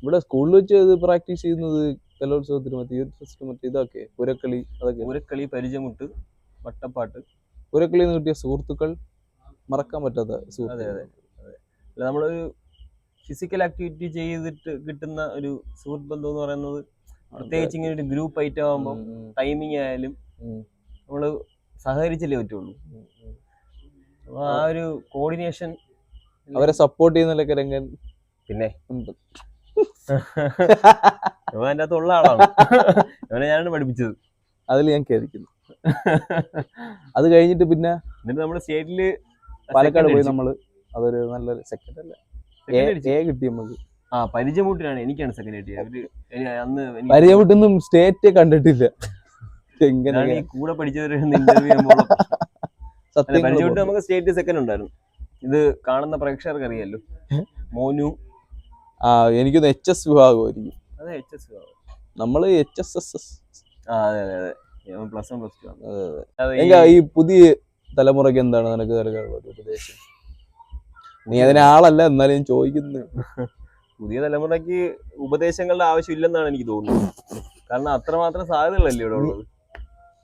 ഇവിടെ സ്കൂളിൽ വെച്ച് ഇത് പ്രാക്ടീസ് ചെയ്യുന്നത് കലോത്സവത്തിന്, മറ്റേ യൂത്ത് ഫെസ്റ്റ്, മറ്റേ ഇതൊക്കെ പുരക്കളി, അതൊക്കെ. പുരക്കളി, പരിചമുട്ട്, വട്ടപ്പാട്ട്. പുരക്കളിയിൽ നിന്ന് കിട്ടിയ സുഹൃത്തുക്കൾ മറക്കാൻ പറ്റാത്ത സുഹൃത്തുക്കൾ. അതെ അതെ. അല്ല, നമ്മളൊരു ഫിസിക്കൽ ആക്ടിവിറ്റി ചെയ്തിട്ട് കിട്ടുന്ന ഒരു സുഹൃത്ത് ബന്ധം എന്ന് പറയുന്നത്, പ്രത്യേകിച്ച് ഇങ്ങനെ ഒരു ഗ്രൂപ്പ് ഐറ്റം ആകുമ്പോൾ ടൈമിങ് ആയാലും നമ്മള് സഹകരിച്ചല്ലേ പറ്റുള്ളൂ. അപ്പൊ ആ ഒരു കോർഡിനേഷൻ, അവരെ സപ്പോർട്ട് ചെയ്യുന്നതിലൊക്കെ രംഗൻ പിന്നെ ഉണ്ട്. അതിൻ്റെ അകത്തുള്ള ആളാണ്. അവനെ ഞാനാണ് പഠിപ്പിച്ചത്. അതിൽ ഞാൻ കേൾക്കുന്നു. അത് കഴിഞ്ഞിട്ട് പിന്നെ എന്നിട്ട് നമ്മള് സ്റ്റേറ്റില് പാലക്കാട് പോയി നമ്മള്. അതൊരു നല്ലൊരു സെക്കൻഡ് അല്ല, എ കിട്ടി നമുക്ക്. പരിചയമുട്ടിനാണ് എനിക്കാണ് സെക്കൻഡ് കിട്ടിയത്. അന്ന് പരിചയമുട്ടൊന്നും സ്റ്റേറ്റ് കണ്ടിട്ടില്ല. എങ്ങനെ കൂടെ പഠിച്ചവര് ഇന്റർവ്യൂ ചെയ്യുമ്പോൾ സത്യം പരിചയമുട്ട് നമുക്ക് സ്റ്റേറ്റ് സെക്കൻഡ് ഉണ്ടായിരുന്നു. ഇത് കാണുന്ന പ്രേക്ഷകർക്ക് അറിയാലോ, മോനു. എനിക്കൊന്ന് HS വിഭാഗമായിരിക്കും. അതെ, HS വിഭാഗം. നമ്മള് HSSS. അതെ അതെ അതെ, +1 +2 ആണ്. അതെ. ഈ പുതിയ തലമുറയ്ക്ക് എന്താണ് നിനക്ക് നൽകാനുള്ള ഒരു ഉപദേശം? നീ അതിന് ആളല്ല, എന്നാലും ഞാൻ ചോദിക്കുന്നു. പുതിയ തലമുറയ്ക്ക് ഉപദേശങ്ങളുടെ ആവശ്യമില്ലെന്നാണ് എനിക്ക് തോന്നുന്നത്. കാരണം അത്രമാത്രം സാധ്യതകളല്ലേ ഇവിടെ ഉള്ളത്.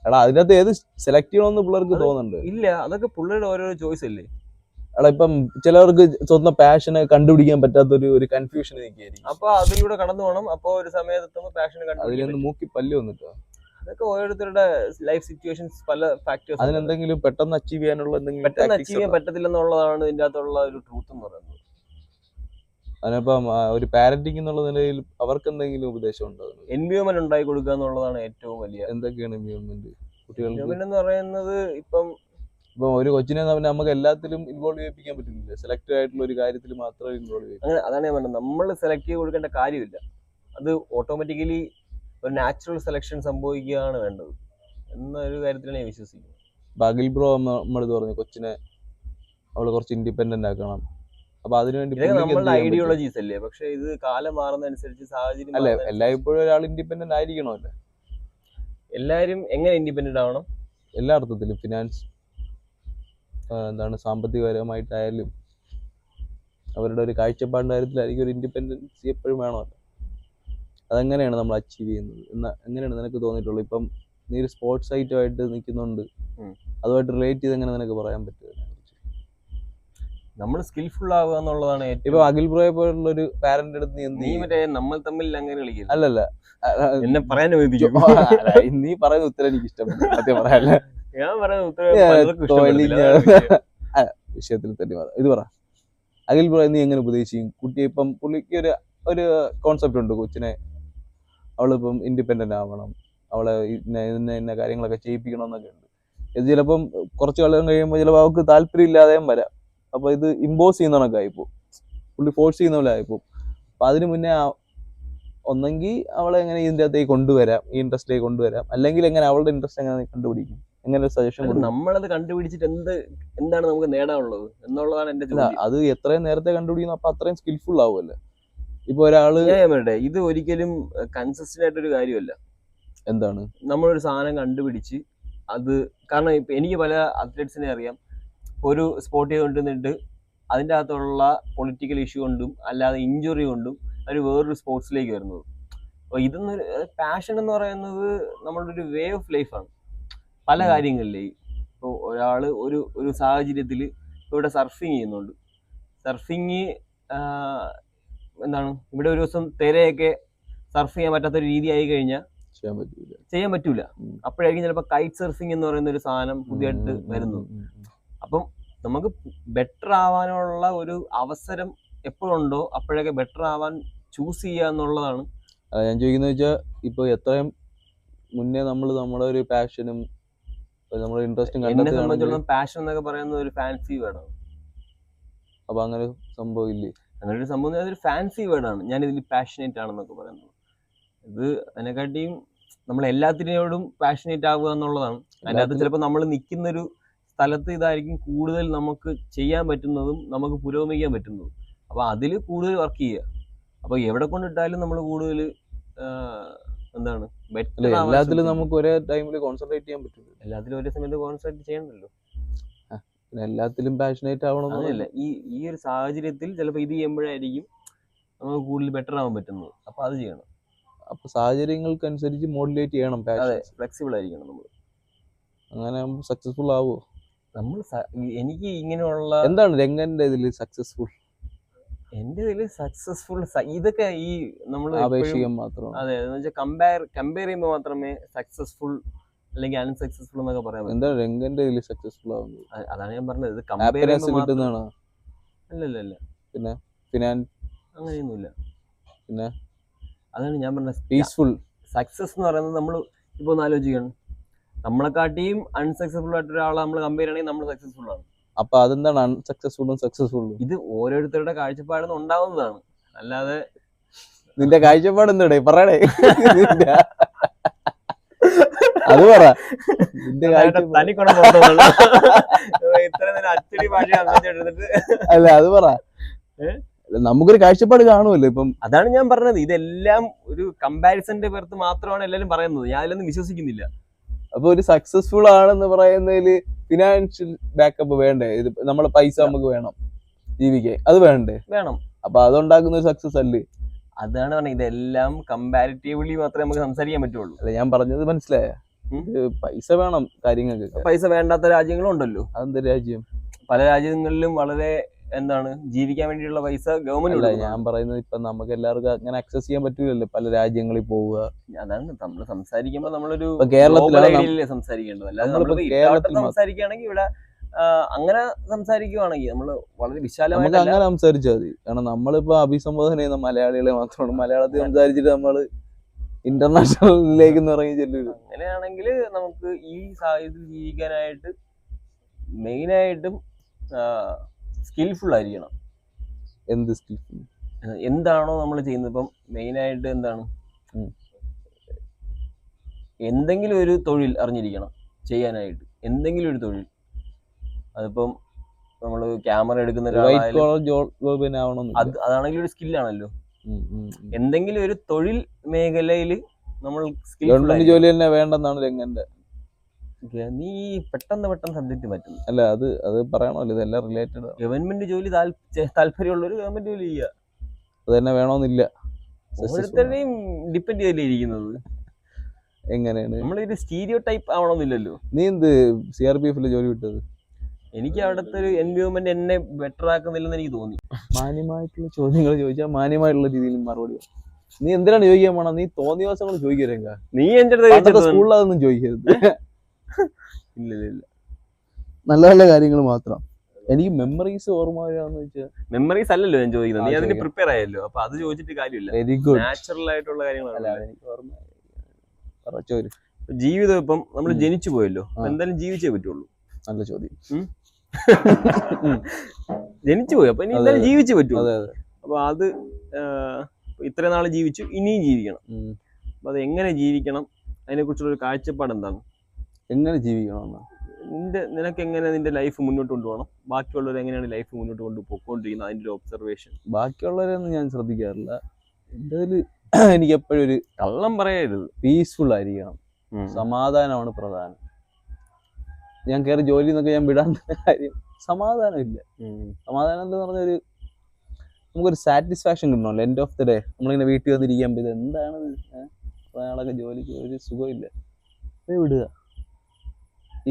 എടാ, അതിനകത്ത് ഏത് സെലക്ട് ചെയ്യണമെന്ന് പിള്ളേർക്ക് തോന്നുന്നുണ്ട്. ഇല്ല, അതൊക്കെ പിള്ളേരുടെ ഓരോരോ ചോയ്സ് അല്ലേ. എടാ, ഇപ്പം ചിലവർക്ക് സ്വന്തം പാഷനെ കണ്ടുപിടിക്കാൻ പറ്റാത്തൊരു കൺഫ്യൂഷൻ നിൽക്കുകയായിരിക്കും. അപ്പൊ അതിലൂടെ കടന്നു പോകണം. അപ്പൊ ഒരു സമയത്ത് പാഷൻ അതിലൊന്ന് മൂക്കി പല്ല് വന്നിട്ടോ. അതൊക്കെ ഓരോരുത്തരുടെ ലൈഫ് സിറ്റുവേഷൻസ്, പല ഫാക്ടേഴ്സ്. അതിനെന്തെങ്കിലും പെട്ടെന്ന് അച്ചീവ് ചെയ്യാനുള്ള പെട്ടെന്ന് അച്ചീവ് ചെയ്യാൻ പറ്റത്തില്ലെന്നുള്ളതാണ് ഇതിന്റെ അകത്തുള്ള ഒരു ട്രൂത്ത് എന്ന് പറയുന്നത്. അതിനപ്പം ഒരു പാരന്റിങ് എന്നുള്ള നിലയിൽ അവർക്ക് എന്തെങ്കിലും ഉപദേശം ഉണ്ടോ? എൻവയോൺമെന്റ് ഉണ്ടാക്കി കൊടുക്കുക എന്നുള്ളതാണ് ഏറ്റവും വലിയ. എന്തൊക്കെയാണ് എൻവയോൺമെന്റ്? കുട്ടികൾക്ക് എന്ന് പറയുന്നത്, ഇപ്പം ഒരു കൊച്ചിനെ നമുക്ക് എല്ലാത്തിലും ഇൻവോൾവ് ചെയ്യിപ്പിക്കാൻ പറ്റില്ല. സെലക്റ്റഡ് ആയിട്ടുള്ള ഒരു കാര്യത്തിൽ മാത്രമേ ഇൻവോൾവ് ചെയ്യും. അങ്ങനെ, അതാണ് ഞാൻ പറഞ്ഞത്. നമ്മൾ സെലക്ട് ചെയ്ത് കൊടുക്കേണ്ട കാര്യമില്ല. അത് ഓട്ടോമാറ്റിക്കലി ഒരു നാച്ചുറൽ സെലക്ഷൻ സംഭവിക്കുകയാണ് വേണ്ടത് എന്നൊരു കാര്യത്തിലാണ് ഞാൻ വിശ്വസിക്കുന്നത്. അഖിൽ ബ്രോ നമ്മളിത് പറഞ്ഞു, കൊച്ചിനെ അവള് കുറച്ച് ഇൻഡിപെൻഡന്റ് ആക്കണം. അപ്പൊ അതിനുവേണ്ടി നമ്മളുടെ ഐഡിയോളജീസ് അല്ലേ. പക്ഷെ ഇത് കാലം മാറുന്നതനുസരിച്ച്, സാഹചര്യം അല്ലെ, എല്ലായ്പ്പോഴും ഒരാൾ ഇൻഡിപെൻഡന്റ് ആയിരിക്കണമല്ലോ. എല്ലാവരും എങ്ങനെ ഇൻഡിപെൻഡന്റ് ആവണം? എല്ലാ അർത്ഥത്തിലും, ഫിനാൻസ്, സാമ്പത്തികപരമായിട്ടായാലും അവരുടെ ഒരു കാഴ്ചപ്പാടിന്റെ കാര്യത്തിലായിരിക്കും ഒരു ഇൻഡിപെൻഡൻസി എപ്പോഴും വേണമല്ലോ. അതെങ്ങനെയാണ് നമ്മൾ അച്ചീവ് ചെയ്യുന്നത് എങ്ങനെയാണ് നിനക്ക് തോന്നിയിട്ടുള്ളത്? ഇപ്പം നീ ഒരു സ്പോർട്സ് ഐറ്റമായിട്ട് നിൽക്കുന്നുണ്ട്, അതുമായിട്ട് റിലേറ്റ് ചെയ്ത് എങ്ങനെ നിനക്ക് പറയാൻ പറ്റും? നമ്മൾ സ്കിൽഫുൾ ആവുക എന്നുള്ളതാണ്. ഇപ്പൊ അഖിൽ ബ്രോയെ പോലുള്ള ഒരു പാരന്റ് അടുത്ത് നീ മറ്റേ നമ്മൾ തമ്മിൽ അങ്ങനെ കളിക്കില്ല. അല്ലല്ല, എന്നെ പറയാൻ നീ പറയുന്ന ഉത്തരം എനിക്ക് ഇഷ്ടപ്പെട്ടു. സത്യം പറയാല്ല, ഞാൻ പറയുന്ന വിഷയത്തിൽ തന്നെ ഇത് പറ. അഖിൽ ബ്രോ നീ എങ്ങനെ ഉപദേശിക്കും കുട്ടിയെ? ഇപ്പം പുള്ളിക്ക് ഒരു കോൺസെപ്റ്റ് ഉണ്ട്, കൊച്ചിനെ അവളിപ്പം ഇൻഡിപെൻഡന്റ് ആവണം, അവളെ ഇന്ന കാര്യങ്ങളൊക്കെ ചെയ്യിപ്പിക്കണം എന്നൊക്കെ ഉണ്ട്. ഇത് ചിലപ്പം കുറച്ച് കാലം കഴിയുമ്പോൾ ചിലപ്പോൾ അവൾക്ക് താല്പര്യം ഇല്ലാതെയും വരാം. അപ്പൊ ഇത് ഇമ്പോസ് ചെയ്യുന്ന കണക്കായിപ്പോ, പുള്ളി ഫോഴ്സ് ചെയ്യുന്ന പോലെ ആയിപ്പോ. അപ്പൊ അതിന് മുന്നേ ഒന്നെങ്കിൽ അവളെ എങ്ങനെ ഇതിന്റെ അകത്തേക്ക് കൊണ്ടുവരാം, ഈ ഇൻട്രസ്റ്റിലേക്ക് കൊണ്ടുവരാം, അല്ലെങ്കിൽ എങ്ങനെ അവളുടെ ഇൻട്രസ്റ്റ് എങ്ങനെ കണ്ടുപിടിക്കും, എങ്ങനെ ഒരു സജഷൻ കൊടുക്കും. നമ്മളത് കണ്ടുപിടിച്ചിട്ട് എന്താണ് നമുക്ക് നേടാനുള്ളത് എന്നുള്ളതാണ് എന്റെ അല്ല, ചോദ്യം. അത് എത്രയും നേരത്തെ കണ്ടുപിടിക്കുന്നു അപ്പൊ അത്രയും സ്കിൽഫുൾ ആവുമല്ലേ. ഇപ്പൊ ഒരാള് ഞാൻ പറയട്ടെ, ഇത് ഒരിക്കലും കൺസിസ്റ്റന്റ് ആയിട്ടൊരു കാര്യമല്ല. എന്താണ് നമ്മളൊരു സാധനം കണ്ടുപിടിച്ച് അത്, കാരണം ഇപ്പൊ എനിക്ക് പല അത്ലറ്റ്സിനെ അറിയാം, ഒരു സ്പോർട്ട് ചെയ്തുകൊണ്ടിരുന്നിട്ട് അതിൻ്റെ അകത്തുള്ള പൊളിറ്റിക്കൽ ഇഷ്യൂ കൊണ്ടും അല്ലാതെ ഇഞ്ചുറി കൊണ്ടും അവർ വേറൊരു സ്പോർട്സിലേക്ക് വരുന്നത്. അപ്പോൾ ഇതൊന്നൊരു പാഷൻ എന്ന് പറയുന്നത് നമ്മളുടെ ഒരു വേ ഓഫ് ലൈഫാണ് പല കാര്യങ്ങളിലേയും. ഇപ്പോൾ ഒരാൾ ഒരു സാഹചര്യത്തിൽ ഇവിടെ സർഫിങ് ചെയ്യുന്നുണ്ട്. സർഫിങ് എന്താണ്, ഇവിടെ ഒരു ദിവസം തിരയൊക്കെ സർഫ് ചെയ്യാൻ പറ്റാത്തൊരു രീതി ആയി കഴിഞ്ഞാൽ ചെയ്യാൻ പറ്റൂല. അപ്പോഴായിരിക്കും ചിലപ്പോൾ കൈറ്റ് സർഫിങ് എന്ന് പറയുന്ന ഒരു സാധനം പുതിയതായിട്ട് വരുന്നത്. അപ്പം നമുക്ക് ബെറ്റർ ആവാനുള്ള ഒരു അവസരം എപ്പോഴുണ്ടോ അപ്പോഴൊക്കെ ബെറ്റർ ആവാൻ ചൂസ് ചെയ്യുക എന്നുള്ളതാണ് ഞാൻ ചോദിക്കുന്നത്. വെച്ചാൽ ഇപ്പൊ എത്രയും മുന്നേ നമ്മുടെ ഒരു പാഷനും നമ്മുടെ ഇൻട്രസ്റ്റും എന്നെ സംബന്ധിച്ചിടത്തോളം പാഷൻ എന്നൊക്കെ പറയുന്നത് ഒരു ഫാൻസി വേർഡാണ്. അപ്പൊ അങ്ങനെ സംഭവം ഇല്ലേ? അങ്ങനെ ഒരു സംഭവം അതൊരു ഫാൻസി വേർഡാണ്. ഞാൻ ഇതിൽ പാഷനേറ്റ് ആണെന്നൊക്കെ പറയുന്നത്. ഇത് അതിനെക്കാട്ടിയും നമ്മൾ എല്ലാത്തിനോടും പാഷനേറ്റ് ആവുക എന്നുള്ളതാണ്. അതിനകത്ത് ചിലപ്പോൾ നമ്മൾ നിൽക്കുന്നൊരു സ്ഥലത്ത് ഇതായിരിക്കും കൂടുതൽ നമുക്ക് ചെയ്യാൻ പറ്റുന്നതും നമുക്ക് പുരോഗമിക്കാൻ പറ്റുന്നതും. അപ്പോൾ അതിൽ കൂടുതൽ വർക്ക് ചെയ്യുക. അപ്പോൾ എവിടെ കൊണ്ടിട്ടാലും നമ്മൾ കൂടുതൽ എന്താണ് ബെറ്റർ. എല്ലാത്തിലും നമുക്ക് ഒരേ ടൈമിൽ കോൺസെൻട്രേറ്റ് ചെയ്യാൻ പറ്റില്ല. എല്ലാത്തിലും ഒരേ സമയത്ത് കോൺസെൻട്രേറ്റ് ചെയ്യണമല്ലോ. എല്ലാത്തിലും പാഷനേറ്റ് ആവണം. അതല്ല, ഈ ഒരു സാഹചര്യത്തിൽ ചിലപ്പോൾ ഇത് ചെയ്യുമ്പോഴായിരിക്കും നമുക്ക് കൂടുതൽ ബെറ്റർ ആവാൻ പറ്റുന്നത്. അപ്പോൾ അത് ചെയ്യണം. അപ്പൊ സാഹചര്യങ്ങൾക്കനുസരിച്ച് മോഡുലേറ്റ് ചെയ്യണം. അതെ, ഫ്ലെക്സിബിൾ ആയിരിക്കണം നമ്മൾ. അങ്ങനെ സക്സസ്ഫുൾ ആവോ? നമ്മൾ എനിക്ക് ഇങ്ങനെയുള്ള എന്താണ് രംഗന്റെ ഇതില് സക്സസ്ഫുൾ? എന്റെ ഇതിൽ സക്സസ്ഫുൾ ഇതൊക്കെ ഈ നമ്മൾ ആപേക്ഷികം മാത്രം. അതെ, എന്ന് വെച്ചാൽ കമ്പയർ ചെയ്യുമ്പോൾ മാത്രമേ സക്സസ്ഫുൾ അല്ലെങ്കിൽ അൺസക്സസ്ഫുൾ എന്നൊക്കെ പറയാൻ പറ്റും. എന്താണ് രംഗന്റെ ഇതിൽ സക്സസ്ഫുൾ ആവുന്നത്? അതാണ് ഞാൻ പറഞ്ഞത്. ഇത് കമ്പയർ കിട്ടുന്നതാണോ? അല്ലല്ല. പിന്നെ ഫിനാൻസ് അങ്ങനെയൊന്നുമില്ല. പിന്നെ അതാണ് ഞാൻ പറഞ്ഞത്. പീസ്ഫുൾ സക്സസ് എന്ന് പറയുന്നത് നമ്മൾ ഇപ്പോൾ ഒന്ന് ആലോചിക്കണം, നമ്മളെക്കാട്ടിയും അൺസക്സസ്ഫുൾ ആയിട്ട് ഒരാളെ നമ്മൾ കമ്പയർ ചെയ്യണമെങ്കിൽ നമ്മൾ സക്സസ്ഫുൾ ആണ്. അപ്പൊ അതെന്താണ് അൺസക്സസ്ഫുള്ളും സക്സസ്ഫുള്ളും? ഇത് ഓരോരുത്തരുടെ കാഴ്ചപ്പാടിൽ ഉണ്ടാവുന്നതാണ്. അല്ലാതെ നിന്റെ കാഴ്ചപ്പാട് എന്താടേ പറയണേ? അത് പറ. അല്ല അത് പറ. നമുക്കൊരു കാഴ്ചപ്പാട് കാണുമല്ലോ ഇപ്പം. അതാണ് ഞാൻ പറഞ്ഞത്. ഇതെല്ലാം ഒരു കമ്പാരിസന്റെ പുറത്ത് മാത്രമാണ് എല്ലാവരും പറയുന്നത്. ഞാൻ അതിലൊന്നും വിശ്വസിക്കുന്നില്ല. അപ്പൊ ഒരു സക്സസ്ഫുൾ ആണെന്ന് പറയുന്നതില് ഫിനാൻഷ്യൽ ബാക്കപ്പ് വേണ്ടേ? ഇത് നമ്മളെ പൈസ നമുക്ക് വേണം ജീവിക്കാൻ, അത് വേണം. അപ്പൊ അതുണ്ടാക്കുന്ന ഒരു സക്സസ് അല്ലേ? അതാണ് പറഞ്ഞത്. ഇതെല്ലാം കമ്പാരിറ്റീവ്ലി മാത്രമേ നമുക്ക് സംസാരിക്കാൻ പറ്റുള്ളൂ. അല്ല, ഞാൻ പറഞ്ഞത് മനസ്സിലായ? പൈസ വേണം കാര്യങ്ങൾക്ക്. പൈസ വേണ്ടാത്ത രാജ്യങ്ങളും ഉണ്ടല്ലോ. അതെന്താ രാജ്യം? പല രാജ്യങ്ങളിലും വളരെ എന്താണ് ജീവിക്കാൻ വേണ്ടിയുള്ള പൈസ ഗവൺമെന്റ്. അല്ല, ഞാൻ പറയുന്നത് ഇപ്പൊ നമുക്ക് എല്ലാവർക്കും അങ്ങനെ ആക്സസ് ചെയ്യാൻ പറ്റൂലല്ലോ പല രാജ്യങ്ങളിൽ പോവുക. അതാണ് നമ്മൾ സംസാരിക്കുമ്പോ നമ്മളൊരു കേരളത്തിലാണ് സംസാരിക്കേണ്ടത്. അല്ലാതെ സംസാരിക്കുകയാണെങ്കിൽ ഇവിടെ അങ്ങനെ സംസാരിക്കുവാണെങ്കിൽ നമ്മൾ വളരെ വിശാലമായിട്ട് അങ്ങനെ സംസാരിച്ചാൽ മതി. കാരണം നമ്മളിപ്പോ അഭിസംബോധന ചെയ്യുന്ന മലയാളികളെ മാത്രമാണ്. മലയാളത്തിൽ സംസാരിച്ചിട്ട് നമ്മള് ഇന്റർനാഷണലിലേക്ക് ഇറങ്ങി ചെല്ലൂല. അങ്ങനെയാണെങ്കിൽ നമുക്ക് ഈ സാഹചര്യത്തിൽ ജീവിക്കാനായിട്ട് മെയിനായിട്ടും സ്കിൽഫുൾ ആയിരിക്കണം. എന്ത് സ്കിൽഫുൾ? എന്താണോ നമ്മൾ ചെയ്യുന്നത്. ഇപ്പം മെയിനായിട്ട് എന്താണ്, എന്തെങ്കിലും ഒരു തൊഴിൽ അറിഞ്ഞിരിക്കണം ചെയ്യാനായിട്ട്. എന്തെങ്കിലും ഒരു തൊഴിൽ. അതിപ്പം നമ്മൾ ക്യാമറ എടുക്കുന്ന അതാണെങ്കിൽ ഒരു സ്കില്ലാണല്ലോ. എന്തെങ്കിലും ഒരു തൊഴിൽ മേഖലയിൽ നമ്മൾ ഗവൺമെന്റ് ജോലി തന്നെ വേണ്ടെന്നാണ് രംഗന്റെ. നീ പെട്ടെന്ന് സബ്ജക്ട് മാറ്റും. അല്ല, അത് പറയണമല്ലോ, ഇതെല്ലാം റിലേറ്റഡ്. ഗവൺമെന്റ് ജോലി താല്പര്യമുള്ളവർ ഗവൺമെന്റ് ജോലി ചെയ്യുക. അത് തന്നെ വേണമെന്നില്ല. ഓരോരുത്തരുടെയും ഡിപ്പെൻഡ് ചെയ്തല്ലേ ഇരിക്കുന്നത്. എങ്ങനെയാണ് നമ്മളൊരു സ്റ്റീരിയോ ടൈപ്പ് ആവണമെന്നില്ലല്ലോ. നീ എന്ത് CRPF ജോലി വിട്ടത്? എനിക്ക് അവിടുത്തെ ഒരു എൻവയോൺമെന്റ് എന്നെ ബെറ്റർ ആക്കുന്നില്ലെന്ന് എനിക്ക് തോന്നി. മാന്യമായിട്ടുള്ള ചോദ്യങ്ങൾ ചോദിച്ചാൽ മാന്യമായിട്ടുള്ള രീതിയിൽ മറുപടി. നീ എന്തിനാണ് ചോദിക്കാൻ പോണം? നീ തോന്നിയ ദിവസങ്ങൾ ചോദിക്കരുങ്ക. നീ എന്റെ സ്കൂളിൽ അതൊന്നും ചോദിക്കരുത്. ഇല്ല, നല്ല നല്ല കാര്യങ്ങൾ മാത്രം. എനിക്ക് മെമ്മറീസ് ഓർമ്മ വരാന്ന് വെച്ചാൽ മെമ്മറീസ് അല്ലല്ലോ ഞാൻ ചോദിക്കുന്നത്. നീ അതിന് പ്രിപ്പയർ ആയല്ലോ. അപ്പൊ അത് ചോദിച്ചിട്ട് കാര്യമില്ല. Very good. നാച്ചുറൽ ആയിട്ടുള്ള കാര്യങ്ങളല്ല. എനിക്ക് ഓർമ്മ. ജീവിതം ഇപ്പം നമ്മൾ ജനിച്ചു പോയല്ലോ, എന്തായാലും ജീവിച്ചേ പറ്റുള്ളൂ. നല്ല ചോദ്യം. ജനിച്ചു പോയി, അപ്പൊ ഇനി എന്തായാലും ജീവിച്ചേ പറ്റുള്ളൂ. അപ്പോൾ അത് ഇത്രയും നാൾ ജീവിച്ചു, ഇനിയും ജീവിക്കണം. അപ്പോൾ അത് എങ്ങനെ ജീവിക്കണം, അതിനെക്കുറിച്ചുള്ള ഒരു കാഴ്ചപ്പാട് എന്താണ്? എങ്ങനെ ജീവിക്കണമെന്ന് നിനക്ക് എങ്ങനെ നിന്റെ ലൈഫ് മുന്നോട്ട് കൊണ്ടുപോകണം, ബാക്കിയുള്ളവർ എങ്ങനെയാണ് ലൈഫ് മുന്നോട്ട് കൊണ്ടുപോയിക്കൊണ്ടിരിക്കുന്നത്, അതിൻ്റെ ഒരു ഒബ്സർവേഷൻ. ബാക്കിയുള്ളവരൊന്നും ഞാൻ ശ്രദ്ധിക്കാറില്ല. എൻ്റെ എനിക്ക് എപ്പോഴും ഒരു കള്ളം പറയരുത്, പീസ്ഫുൾ ആയിരിക്കണം, സമാധാനമാണ് പ്രധാനം. ഞാൻ കയറി ജോലി എന്നൊക്കെ ഞാൻ വിടാൻ കാര്യം സമാധാനമില്ല. സമാധാനം എന്ന് പറഞ്ഞൊരു നമുക്കൊരു സാറ്റിസ്ഫാക്ഷൻ കിട്ടണമല്ലോ എൻഡ് ഓഫ് ദി ഡേ. നമ്മളിങ്ങനെ വീട്ടിൽ വന്നിരിക്കാൻ ഇത് എന്താണ് അയാളൊക്കെ ജോലിക്ക് ഒരു സുഖമില്ല, വിടുക.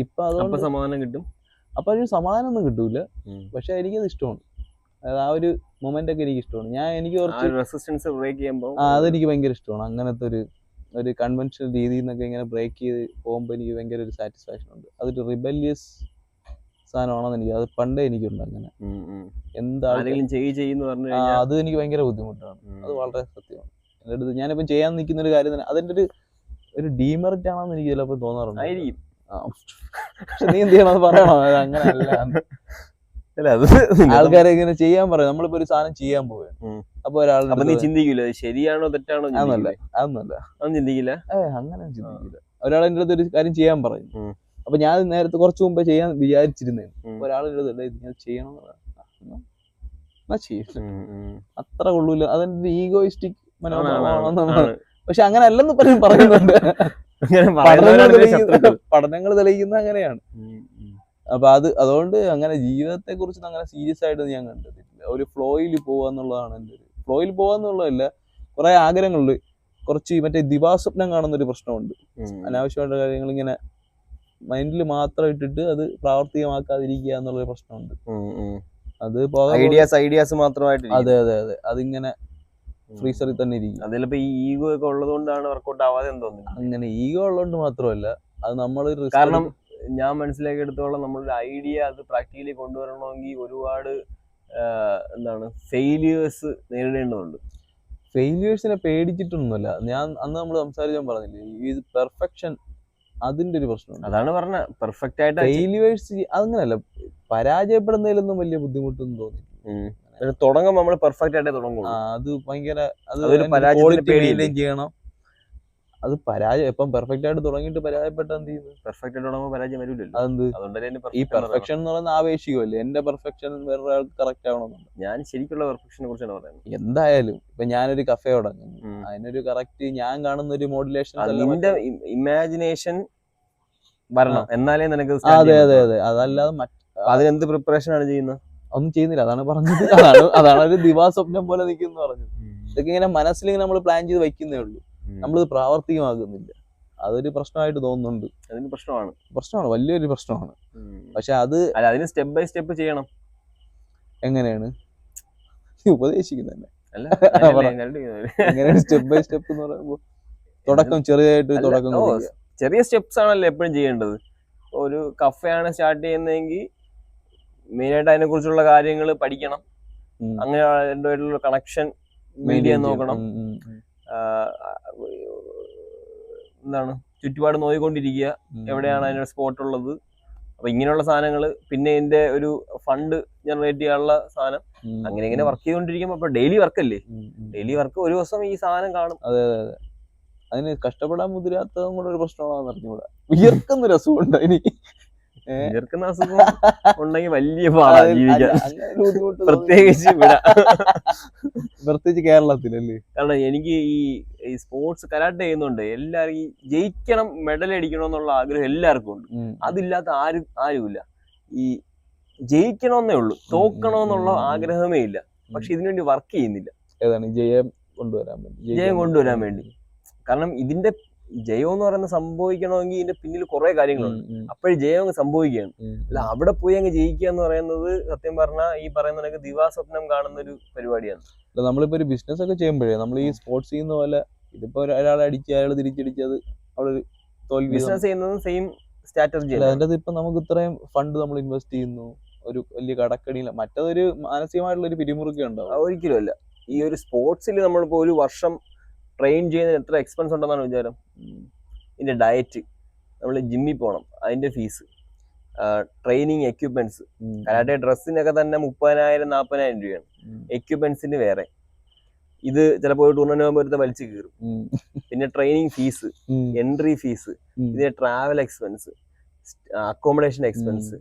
ഇപ്പൊ അതുകൊണ്ട് സമാധാനം കിട്ടും. അപ്പൊ ഒരു സമാധാനം ഒന്നും കിട്ടൂല, പക്ഷെ എനിക്കത് ഇഷ്ടമാണ്. അതായത് ആ ഒരു മൊമെന്റ് ഒക്കെ എനിക്ക് ഇഷ്ടമാണ്. എനിക്ക് കുറച്ച് റെസിസ്റ്റൻസ് ബ്രേക്ക് ചെയ്യുമ്പോൾ അതെനിക്ക് ഭയങ്കര ഇഷ്ടമാണ്. അങ്ങനത്തെ ഒരു കൺവെൻഷണൽ രീതിയിൽ നിന്നൊക്കെ ഇങ്ങനെ ബ്രേക്ക് ചെയ്ത് പോകുമ്പോൾ എനിക്ക് ഭയങ്കര ഒരു സാറ്റിസ്ഫാക്ഷൻ ഉണ്ട്. അതൊരു റിബല്യസ് സാധനമാണെന്ന് എനിക്ക് അത് പണ്ടേ എനിക്കുണ്ട്. അങ്ങനെ എന്താണെങ്കിലും അത് എനിക്ക് ഭയങ്കര ബുദ്ധിമുട്ടാണ്. അത് വളരെ സത്യമാണ്. എൻ്റെ അടുത്ത് ഞാനിപ്പം ചെയ്യാൻ നിൽക്കുന്ന ഒരു കാര്യം തന്നെ അതിൻ്റെ ഒരു ഡീമെറിറ്റ് ആണെന്ന് എനിക്ക് ചിലപ്പോൾ തോന്നാറുണ്ട്. പക്ഷെ നീ എന്ത് ചെയ്യണം അത് പറയണോ? അങ്ങനെ അല്ല, ആൾക്കാരെ ഇങ്ങനെ ചെയ്യാൻ പറയും. നമ്മളിപ്പോ ഒരു സാധനം ചെയ്യാൻ പോവുകയാണ്, അപ്പൊ ഒരാൾ നീ ചിന്തിക്കില്ല ശരിയാണോ തെറ്റാണോ, അതൊന്നും ചിന്തിക്കില്ല. അങ്ങനെ ചിന്തിക്കില്ല. ഒരാളെന്റെ അടുത്ത് ഒരു കാര്യം ചെയ്യാൻ പറയും, അപ്പൊ ഞാൻ നേരത്തെ കുറച്ചു മുമ്പേ ചെയ്യാൻ വിചാരിച്ചിരുന്നേ, ഒരാളുടെ അടുത്ത് ചെയ്യണം അത്ര കൊള്ളൂല. അതെന്റെ ഈഗോയിസ്റ്റിക് മനോഭാവമാണെന്നാണ്. പക്ഷെ അങ്ങനെ അല്ലെന്ന് പലരും പറയുന്നുണ്ട്. പഠനങ്ങൾ തെളിയിക്കുന്ന അങ്ങനെയാണ്. അപ്പൊ അതുകൊണ്ട് അങ്ങനെ ജീവിതത്തെ കുറിച്ച് അങ്ങനെ സീരിയസ് ആയിട്ട് ഞാൻ കണ്ടിട്ടില്ല. ഒരു ഫ്ലോയിൽ പോവാന്നുള്ളതാണ് എൻ്റെ ഫ്ലോയിൽ പോവാന്നുള്ളതല്ല, കുറെ ആഗ്രഹങ്ങളുണ്ട്. കുറച്ച് മറ്റേ ദിവാസ്വപ്നം കാണുന്ന ഒരു പ്രശ്നമുണ്ട്. അനാവശ്യമായിട്ട് കാര്യങ്ങൾ ഇങ്ങനെ മൈൻഡിൽ മാത്രം ഇട്ടിട്ട് അത് പ്രാവർത്തികമാക്കാതിരിക്കുക എന്നുള്ളൊരു പ്രശ്നമുണ്ട്. അത് ഐഡിയാസ് മാത്രമായിട്ട്. അതെ അതെ അതെ, അതിങ്ങനെ ഫ്രീസറിൽ തന്നെ ഇരിക്കും. അതിലിപ്പോ ഈ ഈഗോ ഒക്കെ ഉള്ളതുകൊണ്ടാണ് വർക്കൗട്ട് ആവാതെ തോന്നുന്നത്. അങ്ങനെ ഈഗോ ഉള്ളതുകൊണ്ട് മാത്രമല്ല, അത് നമ്മൾ കാരണം ഞാൻ മനസ്സിലാക്കിയെടുത്തോളം നമ്മളൊരു ഐഡിയ അത് പ്രാക്ടിക്കലി കൊണ്ടുവരണമെങ്കിൽ ഒരുപാട് ഫെയിലിയേഴ്സ് നേരിടേണ്ടതുണ്ട്. ഫെയിലിയേഴ്സിനെ പേടിച്ചിട്ടൊന്നുമല്ല. ഞാൻ അന്ന് നമ്മൾ സംസാരിക്കാൻ പറഞ്ഞില്ലേ, ഇത് പെർഫെക്ഷൻ അതിന്റെ ഒരു പ്രശ്നമുണ്ട്. അതാണ് പറഞ്ഞ പെർഫെക്റ്റ് ആയിട്ട് ഫെയിലിയേഴ്സ് അങ്ങനെയല്ല, പരാജയപ്പെടുന്നതിലൊന്നും വലിയ ബുദ്ധിമുട്ടൊന്നും തോന്നി. തുടങ്ങുമ്പോൾ നമ്മൾ പെർഫെക്റ്റ് ആയിട്ടേ തുടങ്ങുള്ളൂ. അത് ഭയങ്കര മെയിൻറ്റെയിൻ ചെയ്യണം. അത് ഇപ്പം പെർഫെക്റ്റ് ആയിട്ട് തുടങ്ങിയിട്ട് പരാജയപ്പെട്ട എന്ത് ചെയ്യുന്നു? പെർഫെക്റ്റ് ആയിട്ട് തുടങ്ങുമ്പോൾ പരാജയം വരില്ലല്ലോ. അതെന്ത് ഈ പെർഫെക്ഷൻ എന്ന് പറയുന്നത് ആവേശികമല്ലേ? എന്റെ പെർഫെക്ഷൻ വേറൊരാൾക്ക് കറക്റ്റ് ആവണമെന്നുണ്ട്. ഞാൻ ശരിക്കുള്ള പെർഫെക്ഷനെ കുറിച്ചാണ് പറയുന്നത്. എന്തായാലും ഇപ്പൊ ഞാനൊരു കഫേ തുടങ്ങുന്നു, അതിനൊരു കറക്റ്റ് ഞാൻ കാണുന്ന ഒരു മോഡുലേഷൻ, നിന്റെ ഇമാജിനേഷൻ വരണം, എന്നാലേ നിനക്ക്. അതെ അതെ അതെ, അതല്ലാതെ അതിനെന്ത് പ്രിപ്പറേഷൻ ആണ് ചെയ്യുന്നത്? ഒന്നും ചെയ്യുന്നില്ല. അതാണ് പറഞ്ഞത്. അതാണ് ഒരു ദിവാസ്വപ്നം പോലെ നിൽക്കുന്ന പറഞ്ഞത്. ഇതൊക്കെ ഇങ്ങനെ മനസ്സിലിങ്ങനെ നമ്മൾ പ്ലാൻ ചെയ്ത് വയ്ക്കുന്നേ ഉള്ളൂ, നമ്മളിത് പ്രാവർത്തികമാകുന്നില്ല. അതൊരു പ്രശ്നമായിട്ട് തോന്നുന്നുണ്ട്. അതിന് പ്രശ്നമാണ്, വലിയൊരു പ്രശ്നമാണ്. പക്ഷെ അതിന് സ്റ്റെപ്പ് ബൈ സ്റ്റെപ്പ് ചെയ്യണം. എങ്ങനെയാണ് ഉപദേശിക്കുന്നത്? എങ്ങനെയാണ് സ്റ്റെപ്പ് ബൈ സ്റ്റെപ്പ് എന്ന് പറയുമ്പോൾ തുടക്കം ചെറിയ ചെറിയ സ്റ്റെപ്സ് ആണല്ലോ എപ്പോഴും ചെയ്യേണ്ടത്. ഒരു കഫയാണ് സ്റ്റാർട്ട് ചെയ്യുന്നതെങ്കിൽ മെയിനായിട്ട് അതിനെ കുറിച്ചുള്ള കാര്യങ്ങൾ പഠിക്കണം. അങ്ങനെ രണ്ടുപേരുള്ള കണക്ഷൻ ബിൽഡ് ചെയ്യാൻ നോക്കണം. ചുറ്റുപാട് നോക്കിക്കൊണ്ടിരിക്കുക, എവിടെയാണ് അതിന്റെ സ്പോട്ട് ഉള്ളത്. അപ്പൊ ഇങ്ങനെയുള്ള സാധനങ്ങൾ, പിന്നെ ഇതിന്റെ ഒരു ഫണ്ട് ജനറേറ്റ് ചെയ്യാനുള്ള സാധനം, അങ്ങനെ ഇങ്ങനെ വർക്ക് ചെയ്തുകൊണ്ടിരിക്കുമ്പോ ഇപ്പൊ ഡെയിലി വർക്കല്ലേ, ഡെയിലി വർക്ക് ഒരു ദിവസം ഈ സാധനം കാണും. അതെ അതെ അതെ, അതിന് കഷ്ടപ്പെടാൻ മുതിരാത്തതും കൂടെ ഒരു പ്രശ്നമാണെന്ന് അറിഞ്ഞുകൂടാ. വിയർക്കുന്ന രസമുണ്ട് അതിന്. വിയർക്കുന്ന അസുഖം ഉണ്ടെങ്കിൽ വലിയ പാടാണ് ജീവിക്കാൻ, പ്രത്യേകിച്ച് കേരളത്തിലല്ലേ. കാരണം എനിക്ക് ഈ സ്പോർട്സ് കരാട്ടെ ചെയ്യുന്നുണ്ട്, എല്ലാവരും ഈ ജയിക്കണം, മെഡൽ അടിക്കണം എന്നുള്ള ആഗ്രഹം എല്ലാവർക്കും ഉണ്ട്. അതില്ലാത്ത ആരുമില്ല. ഈ ജയിക്കണമെന്നേ ഉള്ളൂ, തോക്കണമെന്നുള്ള ആഗ്രഹമേ ഇല്ല. പക്ഷെ ഇതിനുവേണ്ടി വർക്ക് ചെയ്യുന്നില്ല. ഏതാണ് ജയം കൊണ്ടുവരാൻ വേണ്ടി. കാരണം ഇതിന്റെ ജയം എന്ന് പറയുന്നത് സംഭവിക്കണമെങ്കിൽ ഇതിന്റെ പിന്നിൽ കുറെ കാര്യങ്ങളുണ്ട്. അപ്പോഴും ജയം അങ്ങ് സംഭവിക്കുകയാണ്. അല്ല അവിടെ പോയി അങ്ങ് ജയിക്കുക എന്ന് പറയുന്നത് സത്യം പറഞ്ഞാൽ ഈ പറയുന്ന ദിവാസ്വപ്നം കാണുന്ന ഒരു പരിപാടിയാണ്. നമ്മളിപ്പോ ഒരു ബിസിനസ് ഒക്കെ ചെയ്യുമ്പോഴേ നമ്മൾ ഈ സ്പോർട്സ് ചെയ്യുന്ന പോലെ ഇതിപ്പോ ഒരാളെ അടിച്ച് അയാൾ തിരിച്ചടിച്ചത് അവിടെ ഒരു തോൽവി. ബിസിനസ് ചെയ്യുന്നത് സെയിം സ്ട്രാറ്റജി. അതിന്റെ ഇപ്പൊ നമുക്ക് ഇത്രയും ഫണ്ട് നമ്മൾ ഇൻവെസ്റ്റ് ചെയ്യുന്നു, ഒരു വലിയ കടക്കടിയില്ല, മറ്റതൊരു മാനസികമായിട്ടുള്ള ഒരു പിരിമുറുക്കം ഉണ്ടാവും. ഒരിക്കലും അല്ല. ഈ ഒരു സ്പോർട്സിൽ നമ്മളിപ്പോ ഒരു വർഷം ട്രെയിൻ ചെയ്യുന്നതിന് എത്ര എക്സ്പെൻസ് ഉണ്ടെന്നാണ് വിചാരം? ഇതിന്റെ ഡയറ്റ്, നമ്മൾ ജിമ്മിൽ പോകണം, അതിന്റെ ഫീസ്, ട്രെയിനിങ് എക്യുപ്മെന്റ്സ്, കരാട്ടെ ഡ്രസ്സിനൊക്കെ തന്നെ 30,000-40,000 രൂപയാണ്. എക്യുപ്മെന്റ്സിന് വേറെ, ഇത് ചിലപ്പോൾ ഒരു ടൂർണമെന്റ് ആകുമ്പോൾ ഒരുത്ത വലിച്ചു കീറും, പിന്നെ ട്രെയിനിങ് ഫീസ്, എൻട്രി ഫീസ്, ഇതിന്റെ ട്രാവൽ എക്സ്പെൻസ്, അക്കോമഡേഷൻ എക്സ്പെൻസ്,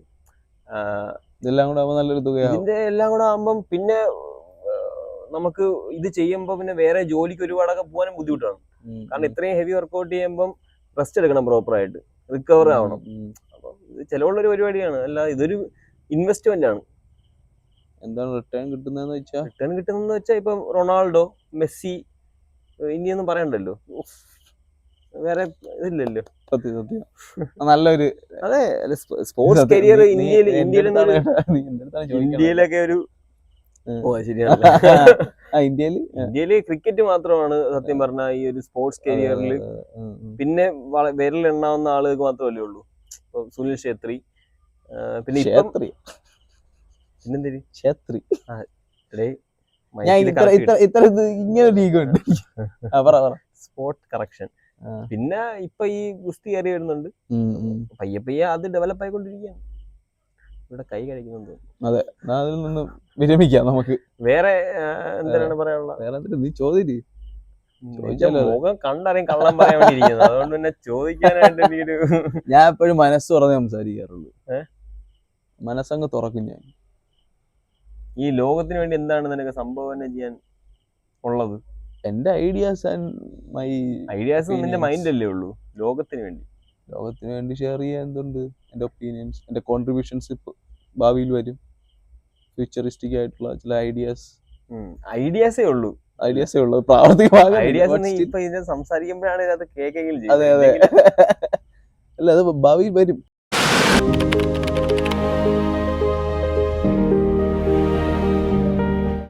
ഇതെല്ലാം കൂടെ ആവുമ്പോൾ നല്ലൊരു തുകയാവും. ഇതിന്റെ എല്ലാം കൂടെ ആകുമ്പം പിന്നെ നമുക്ക് ഇത് ചെയ്യുമ്പോൾ പിന്നെ വേറെ ജോലിക്ക് ഒരുപാടൊക്കെ പോകാനും ബുദ്ധിമുട്ടാണ്. കാരണം ഇത്രയും ഹെവി വർക്കൗട്ട് ചെയ്യുമ്പം റെസ്റ്റ് എടുക്കണം, പ്രോപ്പറായിട്ട് റിക്കവർ ആവണം. അപ്പം ഇത് ചിലവുള്ളൊരു പരിപാടിയാണ്, അല്ല ഇതൊരു ഇൻവെസ്റ്റ്മെന്റ് ആണ്. എന്താണ് റിട്ടേൺ കിട്ടുന്നതെന്ന് വെച്ചാൽ, റിട്ടേൺ കിട്ടുന്നതെന്ന് വെച്ചാൽ ഇപ്പം റൊണാൾഡോ, മെസ്സി, ഇനിയൊന്നും പറയണ്ടല്ലോ, വേറെ ഇതില്ലല്ലോ. സത്യം നല്ലൊരു അതെ, സ്പോർട്സ് കരിയർ ഇന്ത്യയിലൊക്കെ ഒരു ശരിയാണ്. ഇന്ത്യയില് ക്രിക്കറ്റ് മാത്രമാണ് സത്യം പറഞ്ഞ ഈ ഒരു സ്പോർട്സ് കരിയറിൽ പിന്നെ വിരലെണ്ണാവുന്ന ആളുകൾക്ക് മാത്രമല്ലേ ഉള്ളൂ. ഇപ്പൊ സുനിൽ ഛേത്രി, പിന്നെ പിന്നെന്തേരി ഛേത്രി, ഇങ്ങനെ ലീഗുണ്ട് സ്പോർട്ട് കറക്ഷൻ. പിന്നെ ഇപ്പൊ ഈ ഗുസ്തി കയറി വരുന്നുണ്ട്, പയ്യെ അത് ഡെവലപ്പ് ആയിക്കൊണ്ടിരിക്കുകയാണ്. ഇവിടെ കൈ കഴിക്കുന്നുണ്ട്. അതെ, അതിൽ നിന്ന് വിരമിക്കാം നമുക്ക്. വേറെ എന്താണ് പറയാനുള്ള? വേറെ നീ ചോദ്യം മുഖം കണ്ടറിയാൻ കള്ളം പറയാൻ വേണ്ടിയിരിക്കുന്നത്, അതുകൊണ്ട് തന്നെ ചോദിക്കാനായിട്ട് എനിക്കൊരു ഞാൻ എപ്പോഴും മനസ്സ് തുറന്നേ സംസാരിക്കാറുള്ളൂ. മനസ്സങ്ങ് തുറക്കും ഞാൻ. ഈ ലോകത്തിന് വേണ്ടി എന്താണ് നിനക്ക് സംഭാവന ചെയ്യാൻ ഉള്ളത്? എന്റെ ഐഡിയാസ് ആൻഡ് മൈ ഐഡിയാസ് നിന്റെ മൈൻഡല്ലേ ഉള്ളൂ. ലോകത്തിന് വേണ്ടി ഷെയർ ചെയ്യാൻ എന്തുണ്ട്? എന്റെ ഒപ്പീനിയൻസ്, എന്റെ കോൺട്രിബ്യൂഷൻസ് ഇപ്പൊ ഭാവിയിൽ വരും. ഫ്യൂച്ചറിസ്റ്റിക് ആയിട്ടുള്ള ചില ഐഡിയാസേ ഉള്ളൂ. പ്രാവർത്തികമാകാൻ ഐഡിയാസ് ഇപ്പൊ ഇത് സംസാരിക്കുമ്പോഴാണ് ഇതിനകത്ത് കേൾക്കെങ്കിലും അതെ അല്ല, അത് ഭാവിയിൽ വരും.